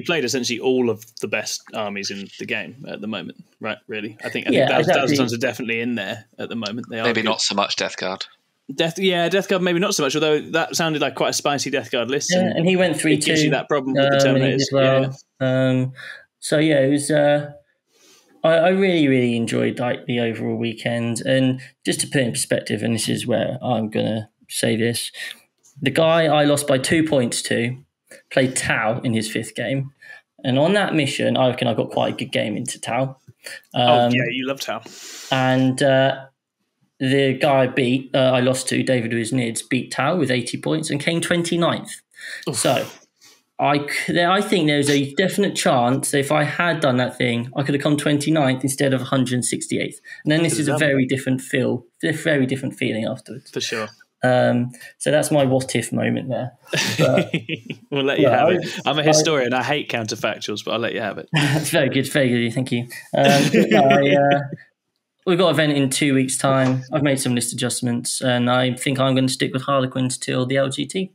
played essentially all of the best armies in the game at the moment, right? Really, I think Thousand Sons are definitely in there at the moment. They are maybe good. not so much Death Guard. Death Guard maybe not so much. Although that sounded like quite a spicy Death Guard list. Yeah, and he went 3-2. It gives you that problem with the Terminators. Well. So yeah, it was. I really, really enjoyed the overall weekend, and just to put it in perspective, and this is where I'm gonna say this: the guy I lost by 2 points to played Tau in his 5th game, and on that mission, I reckon I got quite a good game into Tau. You love Tau. And the guy I lost to, David with his Nids, beat Tau with 80 points and came 29th. Oof. So I think there's a definite chance that if I had done that thing, I could have come 29th instead of 168th. And then this is a very different feeling afterwards. For sure. So that's my what if moment there. But, we'll let you have it. I'm a historian. I hate counterfactuals, but I'll let you have it. That's very good. Very good. Thank you. We've got an event in 2 weeks' time. I've made some list adjustments, and I think I'm going to stick with Harlequins till the LGT.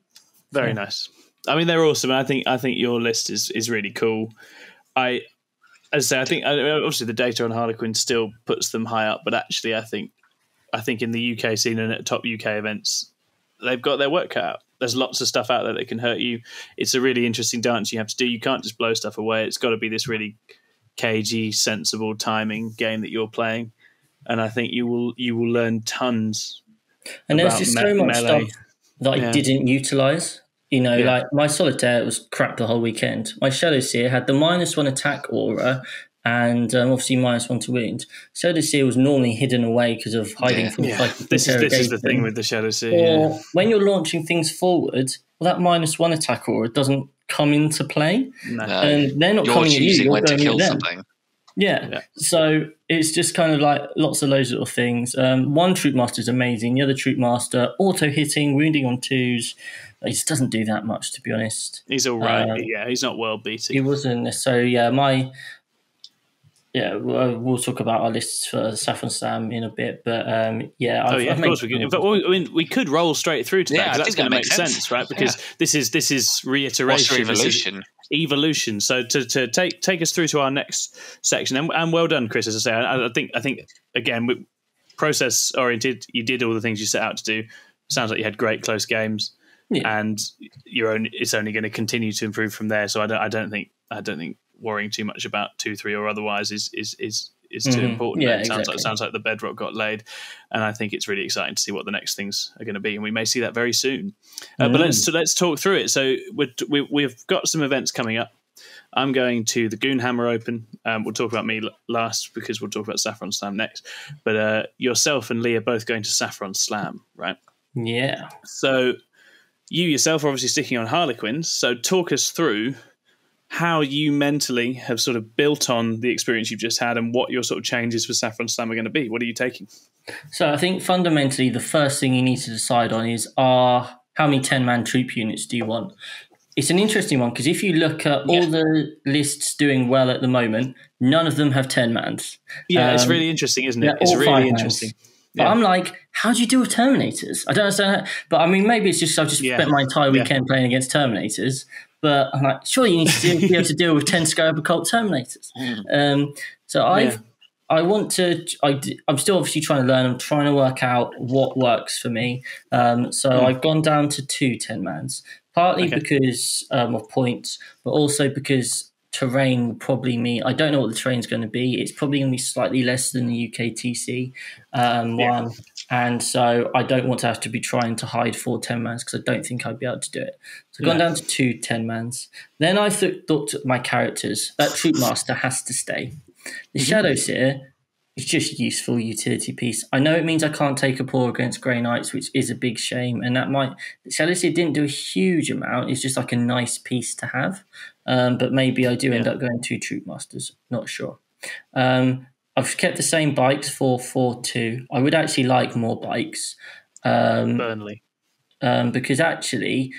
Very nice. I mean, they're awesome. I think your list is really cool. As I say, I think obviously the data on Harlequins still puts them high up, but actually, I think in the UK scene and at top UK events, they've got their work cut out. There's lots of stuff out there that can hurt you. It's a really interesting dance you have to do. You can't just blow stuff away. It's got to be this really cagey, sensible timing game that you're playing. And I think you will learn tons. And there's just so much stuff that I didn't utilise. Like my Solitaire was crap the whole weekend. My Shadowseer had the -1 attack aura and obviously -1 to wound. Shadowseer was normally hidden away because of hiding from This is the thing with the Shadowseer. Or when you're launching things forward, that -1 attack aura doesn't come into play. No. And they're not coming at you. You're when to going kill at them. something. Yeah. So it's just kind of like lots of those little things. One Troop Master is amazing. The other Troop Master, auto-hitting, wounding on 2s. He just doesn't do that much, to be honest. He's all right. He's not world beating. He wasn't necessarily. We'll talk about our lists for Saffron Slam in a bit, but of course we could. But we could roll straight through to that because that's going to make sense, right? Because this is reiteration. What's evolution? Evolution. So to take us through to our next section, and well done, Chris. As I say, I think again, process oriented. You did all the things you set out to do. Sounds like you had great close games. Yeah. And it's only going to continue to improve from there. So I don't think worrying too much about 2-3 or otherwise is too important. Yeah, it sounds like the bedrock got laid, and I think it's really exciting to see what the next things are going to be, and we may see that very soon. But let's talk through it. So we've got some events coming up. I'm going to the Goonhammer Open. We'll talk about me last because we'll talk about Saffron Slam next. But yourself and Lee are both going to Saffron Slam, right? Yeah. So you yourself are obviously sticking on Harlequins. So talk us through how you mentally have sort of built on the experience you've just had and what your sort of changes for Saffron Slam are going to be. What are you taking? So I think fundamentally the first thing you need to decide on is how many 10-man troop units do you want? It's an interesting one because if you look at all the lists doing well at the moment, none of them have 10-mans. Yeah, it's really interesting, isn't it? It's really interesting. But I'm like, how do you deal with Terminators? I don't understand that. But I mean, maybe it's just I've just spent my entire weekend playing against Terminators. But I'm like, surely you need to be able to deal with 10 Scarab Occult Terminators. So I'm still obviously trying to learn. I'm trying to work out what works for me. So I've gone down to 2 10-mans, partly because of points, but also because terrain will probably mean I don't know what the terrain's going to be. It's probably going to be slightly less than the UKTC one. And so I don't want to have to be trying to hide 4 10-mans because I don't think I'd be able to do it. So I've gone down to 2 10-mans. Then I thought to my characters, that Troop Master has to stay. The Shadow Seer is just a useful utility piece. I know it means I can't take a paw against Grey Knights, which is a big shame. And the Shadow Seer didn't do a huge amount. It's just like a nice piece to have. But maybe I do end up going 2 Troop Masters. Not sure. I've kept the same bikes for 4-2. I would actually like more bikes. Burnley. Because actually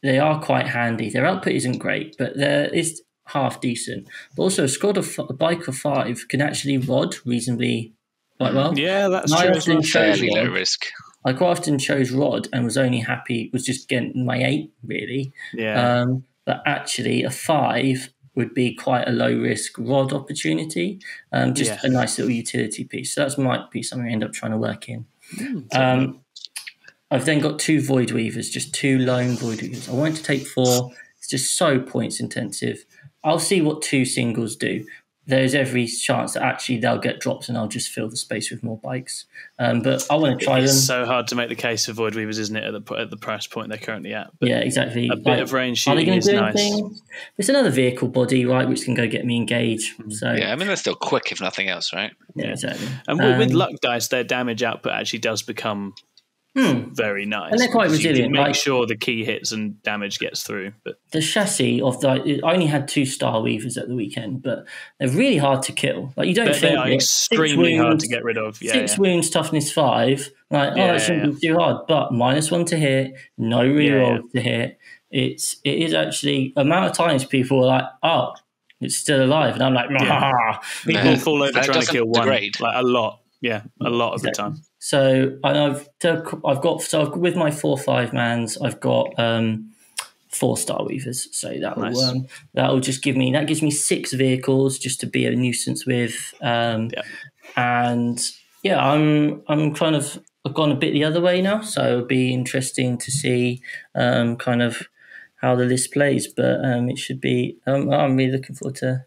they are quite handy. Their output isn't great, but there is half decent. But also a bike of 5 can actually rod reasonably quite well. Yeah, that's true. Fairly low risk. I quite often chose rod and was just getting my 8 really. Yeah. But actually a 5 would be quite a low risk rod opportunity. Just a nice little utility piece. So that might be something I end up trying to work in. I've then got 2 Void Weavers, just 2 lone Void Weavers. I wanted to take 4. It's just so points intensive. I'll see what 2 singles do. There's every chance that actually they'll get dropped and I'll just fill the space with more bikes. But I want to try them. It's so hard to make the case for Void Weavers, isn't it, at the price point they're currently at? But yeah, exactly. A bit of range shooting is nice. It's another vehicle body, right, which can go get me engaged. So yeah, I mean, they're still quick if nothing else, right? Yeah, exactly. And with luck dice, their damage output actually does become very nice. And they're quite resilient. You can make sure the key hits and damage gets through. But the chassis I only had 2 Star Weavers at the weekend, but they're really hard to kill. Like, you don't think they are extremely hard to get rid of. 6 wounds, toughness 5. Like, that shouldn't be too hard. But -1 to hit, no reroll to hit. It is actually amount of times people are like, oh, it's still alive, and I'm like, people fall over trying to kill one, like a lot. Yeah, a lot of the time. So with my 4 5-mans, I've got 4 Star Weavers. So that'll just gives me 6 vehicles just to be a nuisance with. And I've gone a bit the other way now. So it'll be interesting to see kind of how the list plays. But it should be. I'm really looking forward to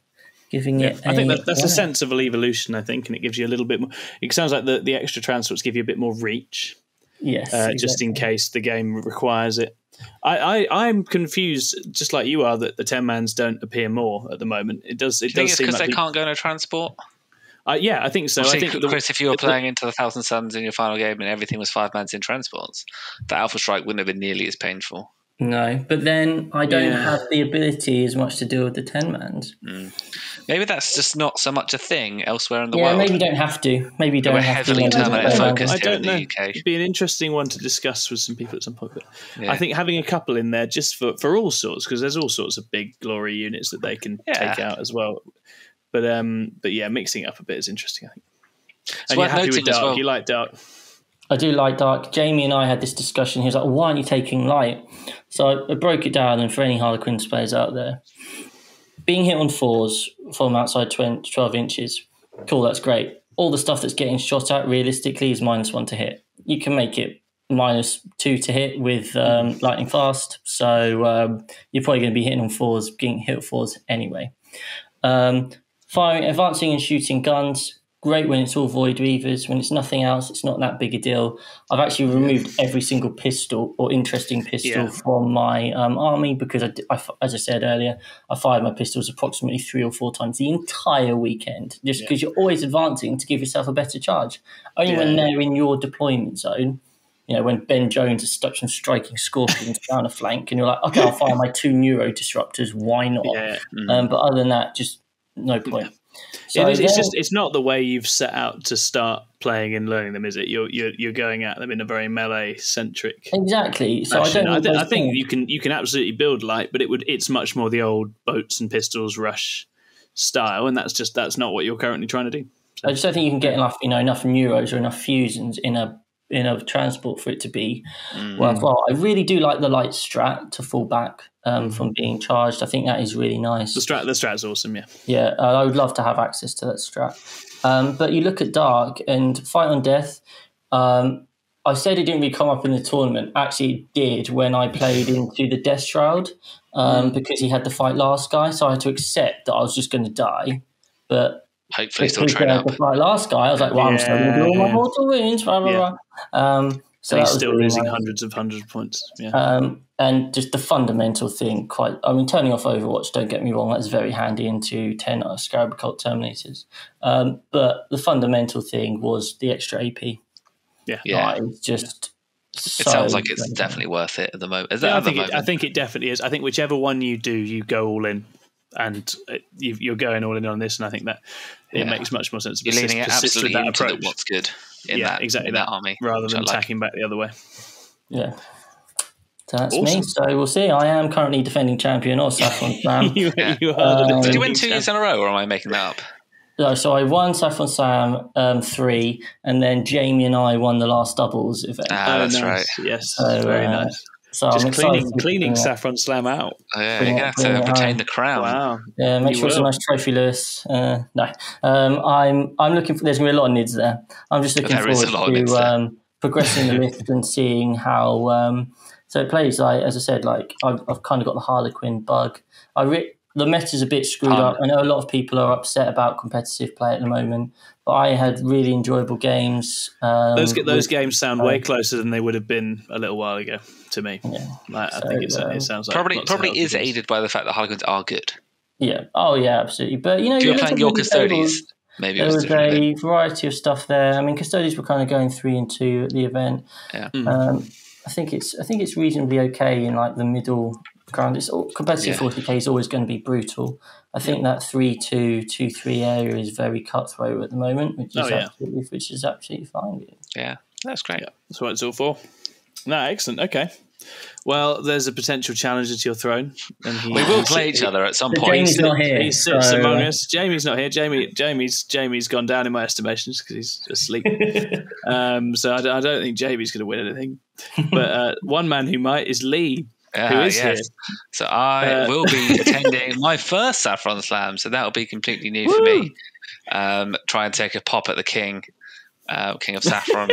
giving it. I think that's a sensible evolution, I think, and it gives you a little bit more. It sounds like the extra transports give you a bit more reach. Yes, exactly. Just in case the game requires it. I'm confused, just like you are, that the 10-mans don't appear more at the moment. It does. It does seem because like they can't go in a transport. Yeah, I think so. Well, I think Chris, if you were playing into the Thousand Suns in your final game and everything was 5-mans in transports, the Alpha Strike wouldn't have been nearly as painful. No, but then I don't have the ability as much to do with the 10-mans. Maybe that's just not so much a thing elsewhere in the world. Yeah, maybe you don't have to. Maybe you don't We're have to. heavily Terminator focused here in the UK. It'd be an interesting one to discuss with some people at some point. But I think having a couple in there just for all sorts, because there's all sorts of big glory units that they can take out as well. But yeah, mixing it up a bit is interesting, I think. And you're happy with Dark. Well. You like Dark. I do like Dark. Jamie and I had this discussion. He was like, why aren't you taking Light? So I broke it down, and for any Harlequins players out there, being hit on 4s from outside 12 inches, cool, that's great. All the stuff that's getting shot at realistically is -1 to hit. You can make it -2 to hit with lightning fast, so you're probably going to be hitting on 4s, getting hit with 4s anyway. Advancing and shooting guns, great when it's all Void Weavers. When it's nothing else, it's not that big a deal. I've actually removed every single pistol or interesting pistol from my army because, as I said earlier, I fired my pistols approximately 3 or 4 times the entire weekend, just because you're always advancing to give yourself a better charge. Only when they're in your deployment zone, when Ben Jones is stuck from striking scorpions down a flank, and you're like, okay, I'll fire my 2 Neuro Disruptors, why not? But other than that, just no point. So it's not the way you've set out to start playing and learning them, is it? You're going at them in a very melee centric. Exactly. So fashion. I think you can absolutely build Light, but it's much more the old boats and pistols rush style, and that's not what you're currently trying to do. I just don't think you can get enough neuros or enough fusions in a transport for it to be worthwhile. I really do like the light strat to fall back from being charged. I think that is really nice. The strat's awesome, yeah. Yeah, I would love to have access to that strat. But you look at Dark and Fight on Death. I said it didn't really come up in the tournament. Actually, it did when I played into the Death Shroud because he had to fight last guy. So I had to accept that I was just going to die. But hopefully still train up. The fight last guy, I was like, well, I'm still going to do all my mortal wounds, blah, blah, blah. So he's still really losing hundreds of points. Yeah. And just the fundamental thing, turning off Overwatch, don't get me wrong, that's very handy into 10 Scarab Cult Terminators. But the fundamental thing was the extra AP. Yeah. It's just it sounds like it's definitely worth it at the moment. I think it definitely is. I think whichever one you do, you go all in. And you're going all in on this, and I think that it makes much more sense. You're leaning it absolutely that into approach. What's good in that army, rather than tacking back the other way. Yeah, so that's me. So we'll see. I am currently defending champion or Saffron Slam. you are. Did you win 2 years in a row, or am I making that up? No, so I won Saffron Slam 3, and then Jamie and I won the last doubles event. That's right. Yes, very nice. So just I'm cleaning Saffron Slam out. Oh, yeah, you're going to have to retain the crown. Wow. Yeah, make sure it's a nice trophy list. No. I'm looking for, there's going to be a lot of nids there. I'm just looking forward to progressing the list and seeing how, so it plays, like, as I said, like I've kind of got the Harlequin bug. The meta's a bit screwed up. I know a lot of people are upset about competitive play at the moment, but I had really enjoyable games. Those games sound way closer than they would have been a little while ago to me. Yeah. I think it sounds like probably is aided by the fact that Harlequins are good. Yeah. Oh, yeah, absolutely. But if you're playing your Custodies, maybe there was a variety of stuff there. I mean, Custodies were kind of going 3 and 2 at the event. Yeah. I think it's reasonably okay in like the middle ground. It's competitive 40k is always going to be brutal. I think that 3-2, 2-3 area is very cutthroat at the moment, which is absolutely fine. Yeah, that's great. Yeah, that's what it's all for. No, excellent. Okay. Well, there's a potential challenger to your throne. And we will play each other at some point. Jamie's not here. He sits among us. Jamie's not here. Jamie's gone down in my estimations because he's asleep. So I don't think Jamie's going to win anything. But one man who might is Lee. Who is here. So I will be attending my first Saffron Slam, so that'll be completely new for me. Try and take a pop at the King of Saffron.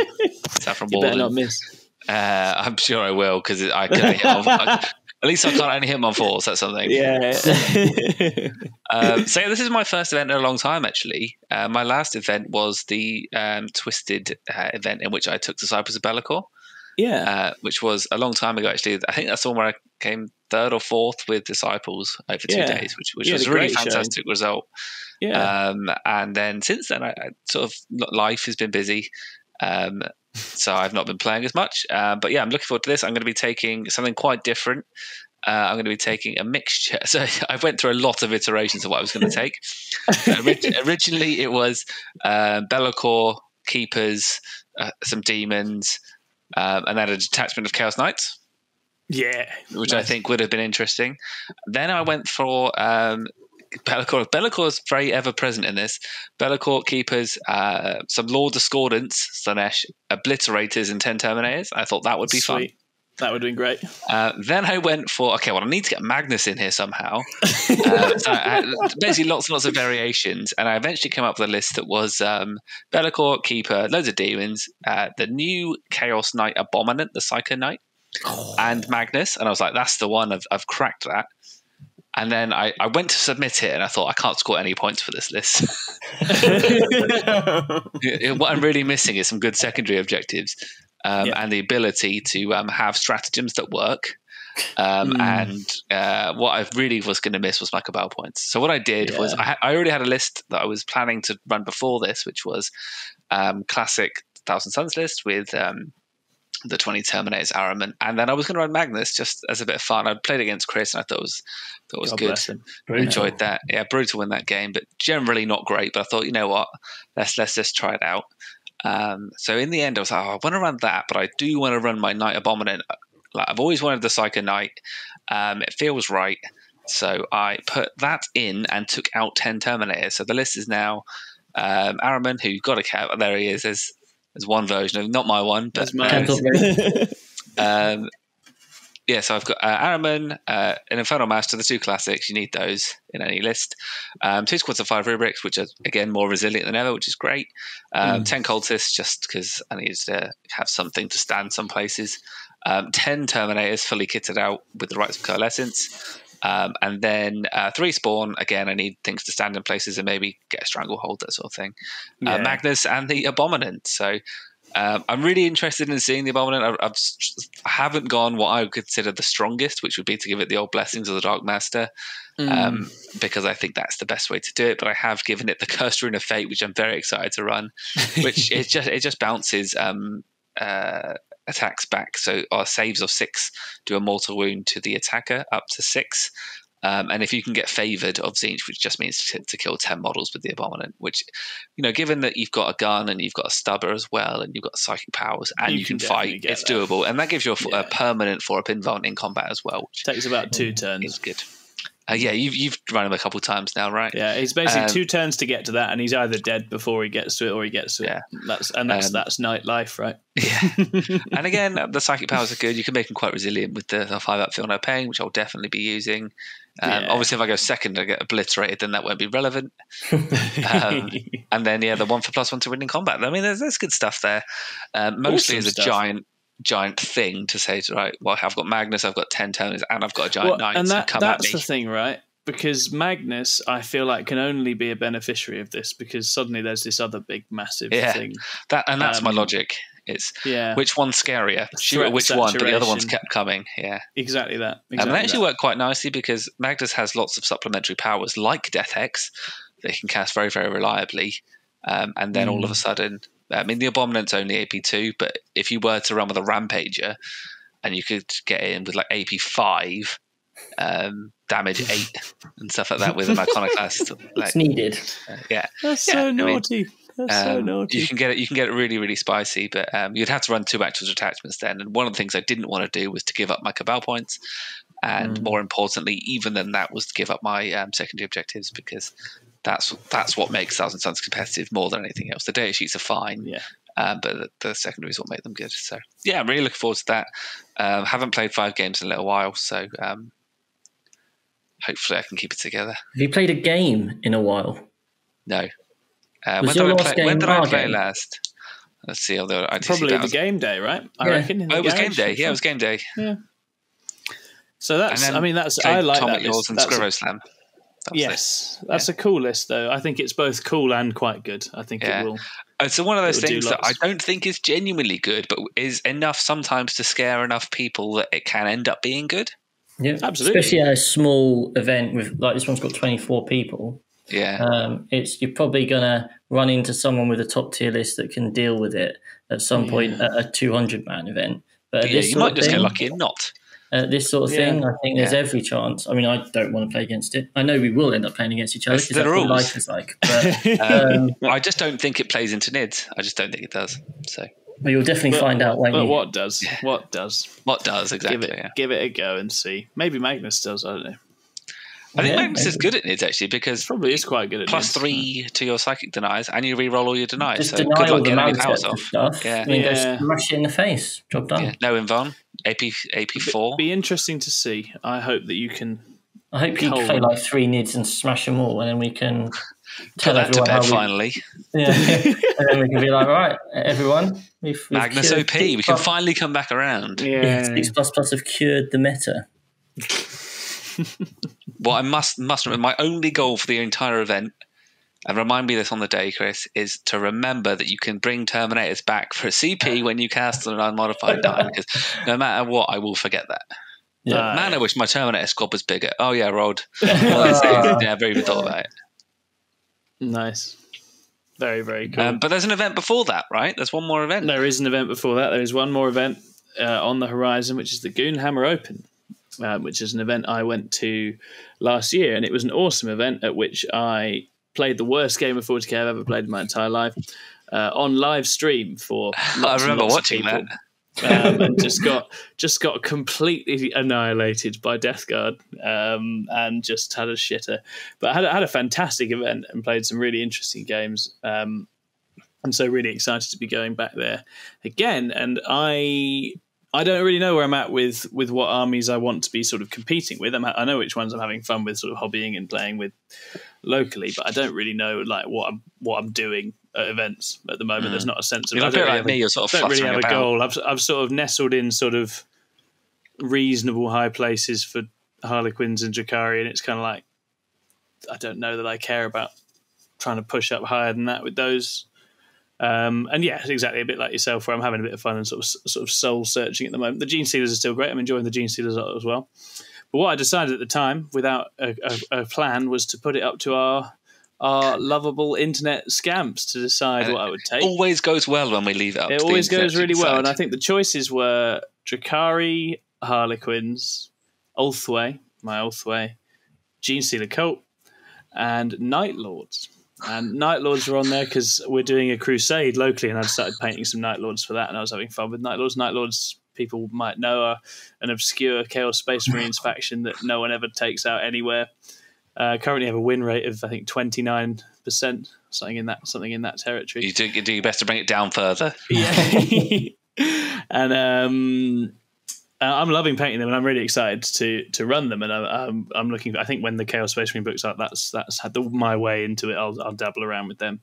Saffron You better not miss. I'm sure I will, because I can only hit at least I can't only hit him on 4s. That's something. Yeah. So this is my first event in a long time, actually. My last event was the Twisted event in which I took Disciples of Be'lakor. Yeah, which was a long time ago, actually. I think that's the one where I came 3rd or 4th with Disciples over 2 days, which was a really fantastic result. Yeah. And then since then, I sort of life has been busy, so I've not been playing as much. But yeah, I'm looking forward to this. I'm going to be taking something quite different. I'm going to be taking a mixture. So I went through a lot of iterations of what I was going to take. Originally, it was Be'lakor, Keepers, some Demons, and then a detachment of Chaos Knights. Yeah. Which nice. I think would have been interesting. Then I went for Be'lakor. Be'lakor is very ever present in this. Be'lakor, Keepers, some Lord Discordants, Slanesh, Obliterators, and 10 Terminators. I thought that would be fun. That would have been great. Then I went for, I need to get Magnus in here somehow. Basically lots and lots of variations. And I eventually came up with a list that was Be'lakor, Keeper, loads of demons, the new Chaos Knight Abominant, the Psycho Knight, and Magnus. And I was like, that's the one, I've cracked that. And then I went to submit it, and I thought, I can't score any points for this list. What I'm really missing is some good secondary objectives. And the ability to have stratagems that work. And what I really was going to miss was my Cabal points. So what I did was I already had a list that I was planning to run before this, which was classic Thousand Suns list with the 20 Terminators, Armament. And then I was going to run Magnus just as a bit of fun. I played against Chris, and I thought it was good. Enjoyed that. Yeah, brutal in that game, but generally not great. But I thought, you know what? Let's just try it out. So in the end, I was like, I want to run that, but I do want to run my Knight Abominant. Like, I've always wanted the Psycho Knight. It feels right. So I put that in and took out 10 Terminators. So the list is now Araman, who got a cat. There he is. There's one version of, not my one, but yeah, so I've got Araman, an Infernal Master, the 2 classics. You need those in any list. 2 squads of 5 rubrics, which are, again, more resilient than ever, which is great. 10 cultists, just because I need to have something to stand some places. 10 Terminators, fully kitted out with the Rites of Coalescence. And then 3 Spawn. Again, I need things to stand in places and maybe get a Stranglehold, that sort of thing. Magnus and the Abominant. So I'm really interested in seeing the Abominant. I haven't gone what I would consider the strongest, which would be to give it the old Blessings of the Dark Master, because I think that's the best way to do it. But I have given it the Cursed Rune of Fate, which I'm very excited to run, which it just bounces attacks back. So our saves of 6 do a mortal wound to the attacker up to 6. And if you can get favoured of Tzeentch, which just means to kill 10 models with the Abominant, which, given that you've got a gun and you've got a stubber as well, and you've got psychic powers and you can fight, it's doable. And that gives you a permanent 4-up invuln in combat as well. Which takes about 2 turns. It's good. You've run him a couple times now, right? Yeah, he's basically 2 turns to get to that, and he's either dead before he gets to it or he gets to it. That's nightlife, right? Yeah. And again, the psychic powers are good. You can make them quite resilient with the 5-up Feel No Pain, which I'll definitely be using. Obviously, if I go second and get obliterated, then that won't be relevant. And then, the 1 for +1 to win in combat. I mean, there's good stuff there. Mostly as a giant thing to say, right, well, I've got Magnus, I've got 10 toners, and I've got a giant knight. And that's the thing, right? Because Magnus, I feel like, can only be a beneficiary of this, because suddenly there's this other big, massive thing. That's my logic. It's which one's scarier? Shoot at which one, but the other one's kept coming. Yeah, exactly that. And they actually work quite nicely, because Magnus has lots of supplementary powers like Death Hex that he can cast very, very reliably. And then all of a sudden, I mean, the Abominant's only AP2, but if you were to run with a Rampager and you could get in with like AP5, damage 8 and stuff like that with an Iconoclast, it's needed. That's so naughty. That's so naughty. You can get it really, really spicy, but you'd have to run 2 actual detachments then. And one of the things I didn't want to do was to give up my Cabal points, and more importantly, even than that, was to give up my secondary objectives, because that's what makes Thousand Suns competitive more than anything else. The data sheets are fine, but the secondaries will make them good. So I'm really looking forward to that. Haven't played 5 games in a little while, so hopefully I can keep it together. Have you played a game in a while? No. When did I play last? Let's see. Although probably the game day, right? I reckon. It was game day. Yeah, it was game day. Yeah. So I like that list. And Saffron Slam. That's a cool list, though. I think it's both cool and quite good. I think it will. It's one of those things that I don't think is genuinely good, but is enough sometimes to scare enough people that it can end up being good. Yeah, absolutely. Especially at a small event with, like, this one's got 24 people. Yeah, you're probably gonna run into someone with a top tier list that can deal with it at some point at a 200-man event. But you might just get lucky and not. This sort of thing, I think there's every chance. I mean, I don't want to play against it. I know we will end up playing against each other because that's what life is like. But, I just don't think it plays into NIDS. I just don't think it does. So, well, you'll definitely find out. Won't you? What does? What does? What does exactly? Give it a go and see. Maybe Magnus does. I don't know. I think Magnus is good at NIDS, actually, because probably is quite good at +3 to your psychic denies, and you re-roll all your denies. Just so deny good all luck the getting any powers off. Stuff. I mean, go smash it in the face. Job done. No invuln. AP4. Be interesting to see. I hope that you can. I hope you play like 3 NIDS and smash them all, and then we can tell everyone how finally. Yeah, and then we can be like, right, everyone, we've Magnus OP. We can finally come back around. Yeah, 6++ have cured the meta. What I must remember, my only goal for the entire event, and remind me this on the day, Chris, is to remember that you can bring Terminators back for a CP when you cast an unmodified die, because no matter what, I will forget that. Yeah. Man, I wish my Terminator squad was bigger. Oh yeah, Rod. Never even thought about it. Nice. Very, very cool. But there's an event before that, right? There's one more event. There is an event before that. There is one more event on the horizon, which is the Goonhammer Open. Which is an event I went to last year, and it was an awesome event at which I played the worst game of 40k I've ever played in my entire life on live stream for I remember watching that. and just got completely annihilated by Death Guard, and just had a shitter. But I had a fantastic event and played some really interesting games. I'm so really excited to be going back there again. And I don't really know where I'm at with what armies I want to be sort of competing with. I know which ones I'm having fun with, sort of hobbying and playing with locally, but I don't really know like what I'm doing at events at the moment. There's not a sense of. You're a bit like me. You're sort of don't really have about. a goal. I've sort of nestled in sort of reasonable high places for Harlequins and Drakari, and it's kind of like I don't know that I care about trying to push up higher than that with those. And yeah, it's exactly a bit like yourself, where I'm having a bit of fun and sort of soul searching at the moment. The Gene Stealers are still great. I'm enjoying the Gene Stealers as well. But what I decided at the time, without a plan, was to put it up to our lovable internet scamps to decide what I would take. Always goes well when we leave it up. It always goes really well, and I think the choices were Drakari, Harlequins, Ulthway, my Ulthway, Gene Stealer Cult, and Night Lords. And Night Lords were on there because we're doing a crusade locally, and I started painting some Night Lords for that, and I was having fun with Night Lords. Night Lords, people might know, are an obscure Chaos Space Marines faction that no one ever takes out anywhere. Currently have a win rate of I think 29%, something in that territory. You do your best to bring it down further. Yeah, and I'm loving painting them, and I'm really excited to run them. And I'm looking. I think when the Chaos Space Marine books out, that's had my way into it. I'll dabble around with them.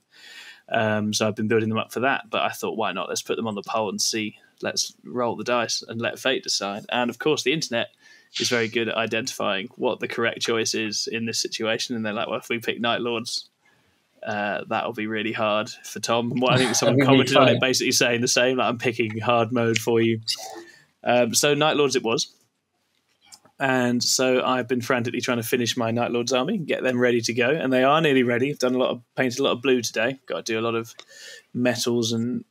So I've been building them up for that. But I thought, why not? Let's put them on the poll and see. Let's roll the dice and let fate decide. And of course, the internet is very good at identifying what the correct choice is in this situation. And they're like, well, if we pick Night Lords, that'll be really hard for Tom. And I think someone commented on it, basically saying the same. Like, I'm picking hard mode for you. So Night Lords it was. And so I've been frantically trying to finish my Night Lords army, get them ready to go. And they are nearly ready. I've painted a lot of blue today. Got to do a lot of metals and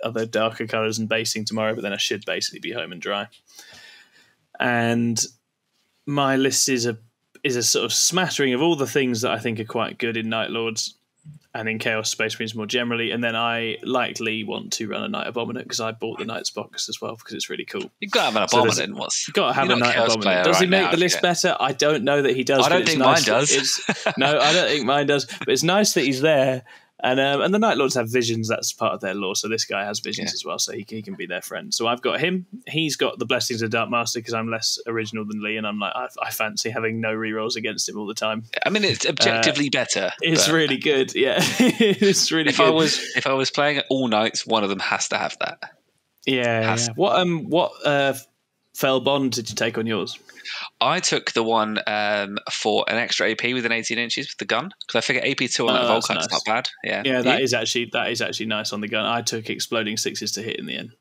other darker colours and basing tomorrow, but then I should basically be home and dry. And my list is a sort of smattering of all the things that I think are quite good in Night Lords and in Chaos Space Marines more generally. And then I likely want to run a Night Abominant because I bought the Knights box as well because it's really cool. You've got to have an Abominant. You've got to have a Night Abominant. Does he make the list better? I don't know that he does. I don't think mine does. No, I don't think mine does. But it's nice that he's there. And the Night Lords have visions. That's part of their lore. So this guy has visions as well. So he can be their friend. So I've got him. He's got the Blessings of Dark Master because I'm less original than Lee. And I'm like, I fancy having no rerolls against him all the time. I mean, it's objectively better. It's really good. Yeah, it's really good. If I was playing All Knights, one of them has to have that. Yeah. What fell bond did you take on yours? I took the one for an extra AP within 18 inches with the gun because I figure AP2 on that Volkite's not bad. Yeah, that is actually nice on the gun. I took exploding sixes to hit in the end.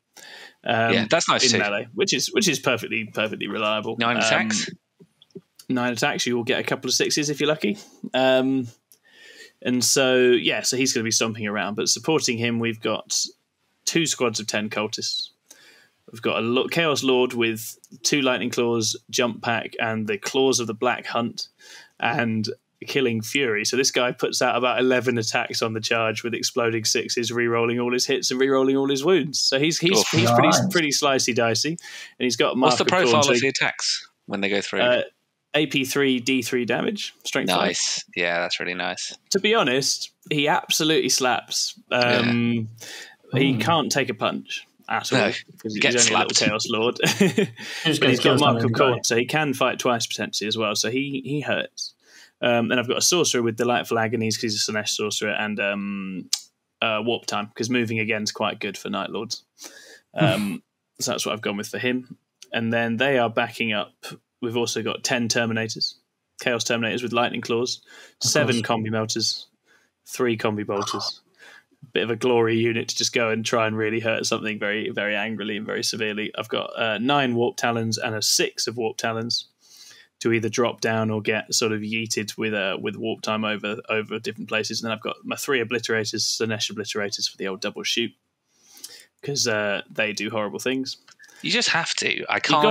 That's nice in too. melee, which is perfectly reliable. 9 attacks. 9 attacks. You will get a couple of sixes if you're lucky. And so he's going to be stomping around. But supporting him, we've got 2 squads of 10 cultists. We've got a Chaos Lord with 2 Lightning Claws, Jump Pack, and the Claws of the Black Hunt, and Killing Fury. So this guy puts out about 11 attacks on the charge with exploding sixes, re-rolling all his hits and re-rolling all his wounds. So he's pretty slicey dicey, and he's got. What's the profile of the attacks when they go through? AP3, D3 damage, strength. Nice, yeah, that's really nice. To be honest, he absolutely slaps. He can't take a punch at all because he's only a little Chaos Lord. But he's got Mark of Corn, so he can fight twice potentially as well. So he hurts. And I've got a sorcerer with Delightful Agonies because he's a Slanesh sorcerer, and Warp Time because moving again is quite good for Night Lords. So that's what I've gone with for him. And then they are backing up. We've also got 10 Terminators, Chaos Terminators with Lightning Claws, 7 Combi Melters, 3 Combi Bolters. Bit of a glory unit to just go and try and really hurt something very, very angrily and very severely. I've got 9 Warp Talons and a 6 of Warp Talons to either drop down or get sort of yeeted with Warp Time over different places. And then I've got my 3 Obliterators, Slanesh Obliterators for the old double shoot because they do horrible things. You just have to. I can't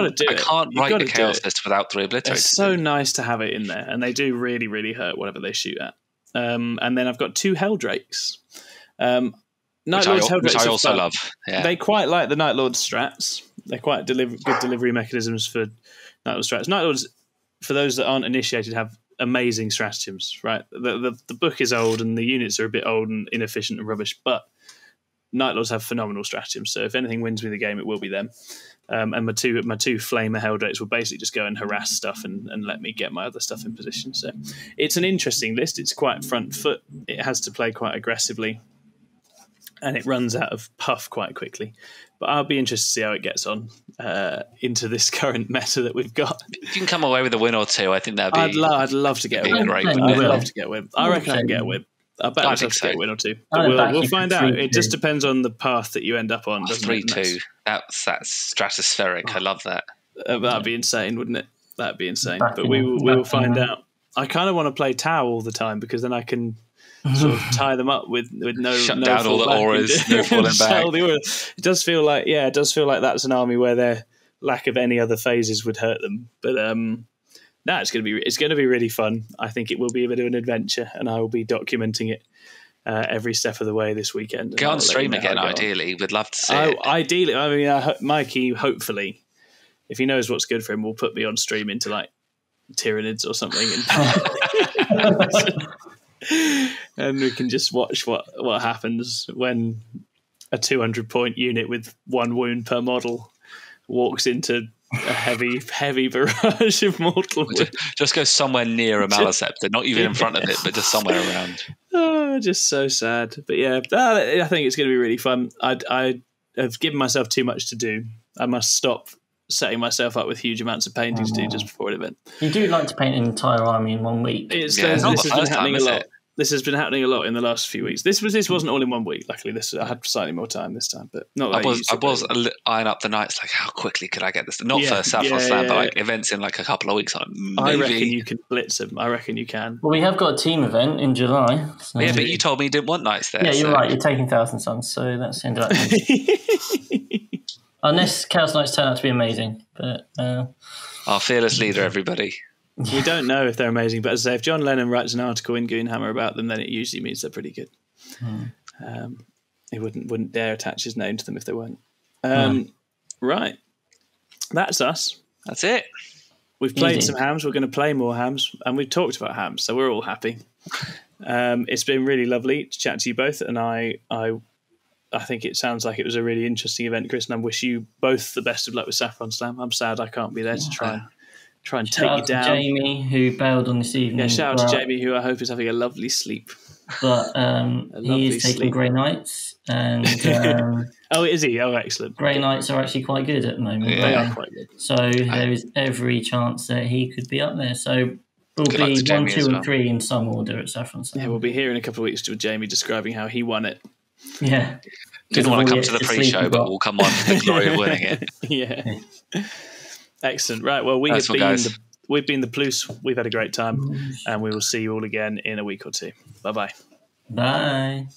write the Chaos list without 3 Obliterators. It's so nice to have it in there, and they do really, really hurt whatever they shoot at. And then I've got 2 Helldrakes. Night Lords held which rates I are also fun. love. Yeah. They quite like the Night Lord strats. They're quite good delivery mechanisms for Night Lord strats. Night Lords, for those that aren't initiated, have amazing stratagems. Right, the book is old and the units are a bit old and inefficient and rubbish, but Night Lords have phenomenal stratagems. So if anything wins me the game, it will be them. And my two Flamer Heldrates will basically just go and harass stuff and let me get my other stuff in position. So it's an interesting list. It's quite front foot. It has to play quite aggressively, and it runs out of puff quite quickly. But I'll be interested to see how it gets on into this current meta that we've got. If you can come away with a win or two, I think that'd be. I'd love to get a win. Great. I'd love to get a win. I reckon I can get a win. I bet myself to get a win or two. But we'll find out. It just depends on the path that you end up on. 3-2. That's stratospheric. I love that. That'd be insane, wouldn't it? That'd be insane. But we will find out. I kind of want to play Tau all the time because then I can sort of tie them up with no shut down all the auras, no falling back. It does feel like that's an army where their lack of any other phases would hurt them. But no, it's going to be really fun. I think it will be a bit of an adventure, and I will be documenting it every step of the way this weekend. Go on stream again, ideally. We'd love to see it. Ideally, I mean, Mikey, hopefully, if he knows what's good for him, will put me on stream into like Tyranids or something, and we can just watch what happens when a 200-point unit with 1 wound per model walks into a heavy barrage of mortal wounds. Just go somewhere near a Maliceptor, not even in front of it, but just somewhere around. Oh, just so sad. But yeah, I think it's going to be really fun. I have given myself too much to do. I must stop setting myself up with huge amounts of painting to do just before an event. You do like to paint an entire army in 1 week. This has been happening a lot. This has been happening a lot in the last few weeks. This wasn't all in 1 week. Luckily, I had slightly more time this time, but not. I was eyeing up the nights, like how quickly could I get this? Not for Saffron Slam, but like events in like a couple of weeks. I reckon you can blitz them. I reckon you can. Well, we have got a team event in July. So. Yeah, but you told me you didn't want nights there. Yeah, you're right. You're taking Thousand Suns, so that's the end of that. Unless Chaos Knights turn out to be amazing, but our fearless leader, everybody. We don't know if they're amazing, but as I say, if John Lennon writes an article in Goonhammer about them, then it usually means they're pretty good. He wouldn't dare attach his name to them if they weren't. Right, that's us. That's it. We've played some hams. We're going to play more hams, and we've talked about hams, so we're all happy. It's been really lovely to chat to you both, and I think it sounds like it was a really interesting event, Chris, and I wish you both the best of luck with Saffron Slam. I'm sad I can't be there to try and take you down. Jamie, who bailed on this evening. Yeah, shout out to Jamie, who I hope is having a lovely sleep. But he is taking Grey Knights. And, oh, is he? Oh, excellent. Grey Knights are actually quite good at the moment. Yeah. They are quite good. So there is every chance that he could be up there. So we'll be 1, 2, and 3 in some order at Saffron Slam. Yeah, we'll be here in a couple of weeks with Jamie describing how he won it. Yeah. Didn't want to come to the pre-show, but we'll come on for the glory of winning it. Yeah. Excellent. Right, well, we've been the Plus. We've had a great time, and we will see you all again in a week or two. Bye-bye. Bye.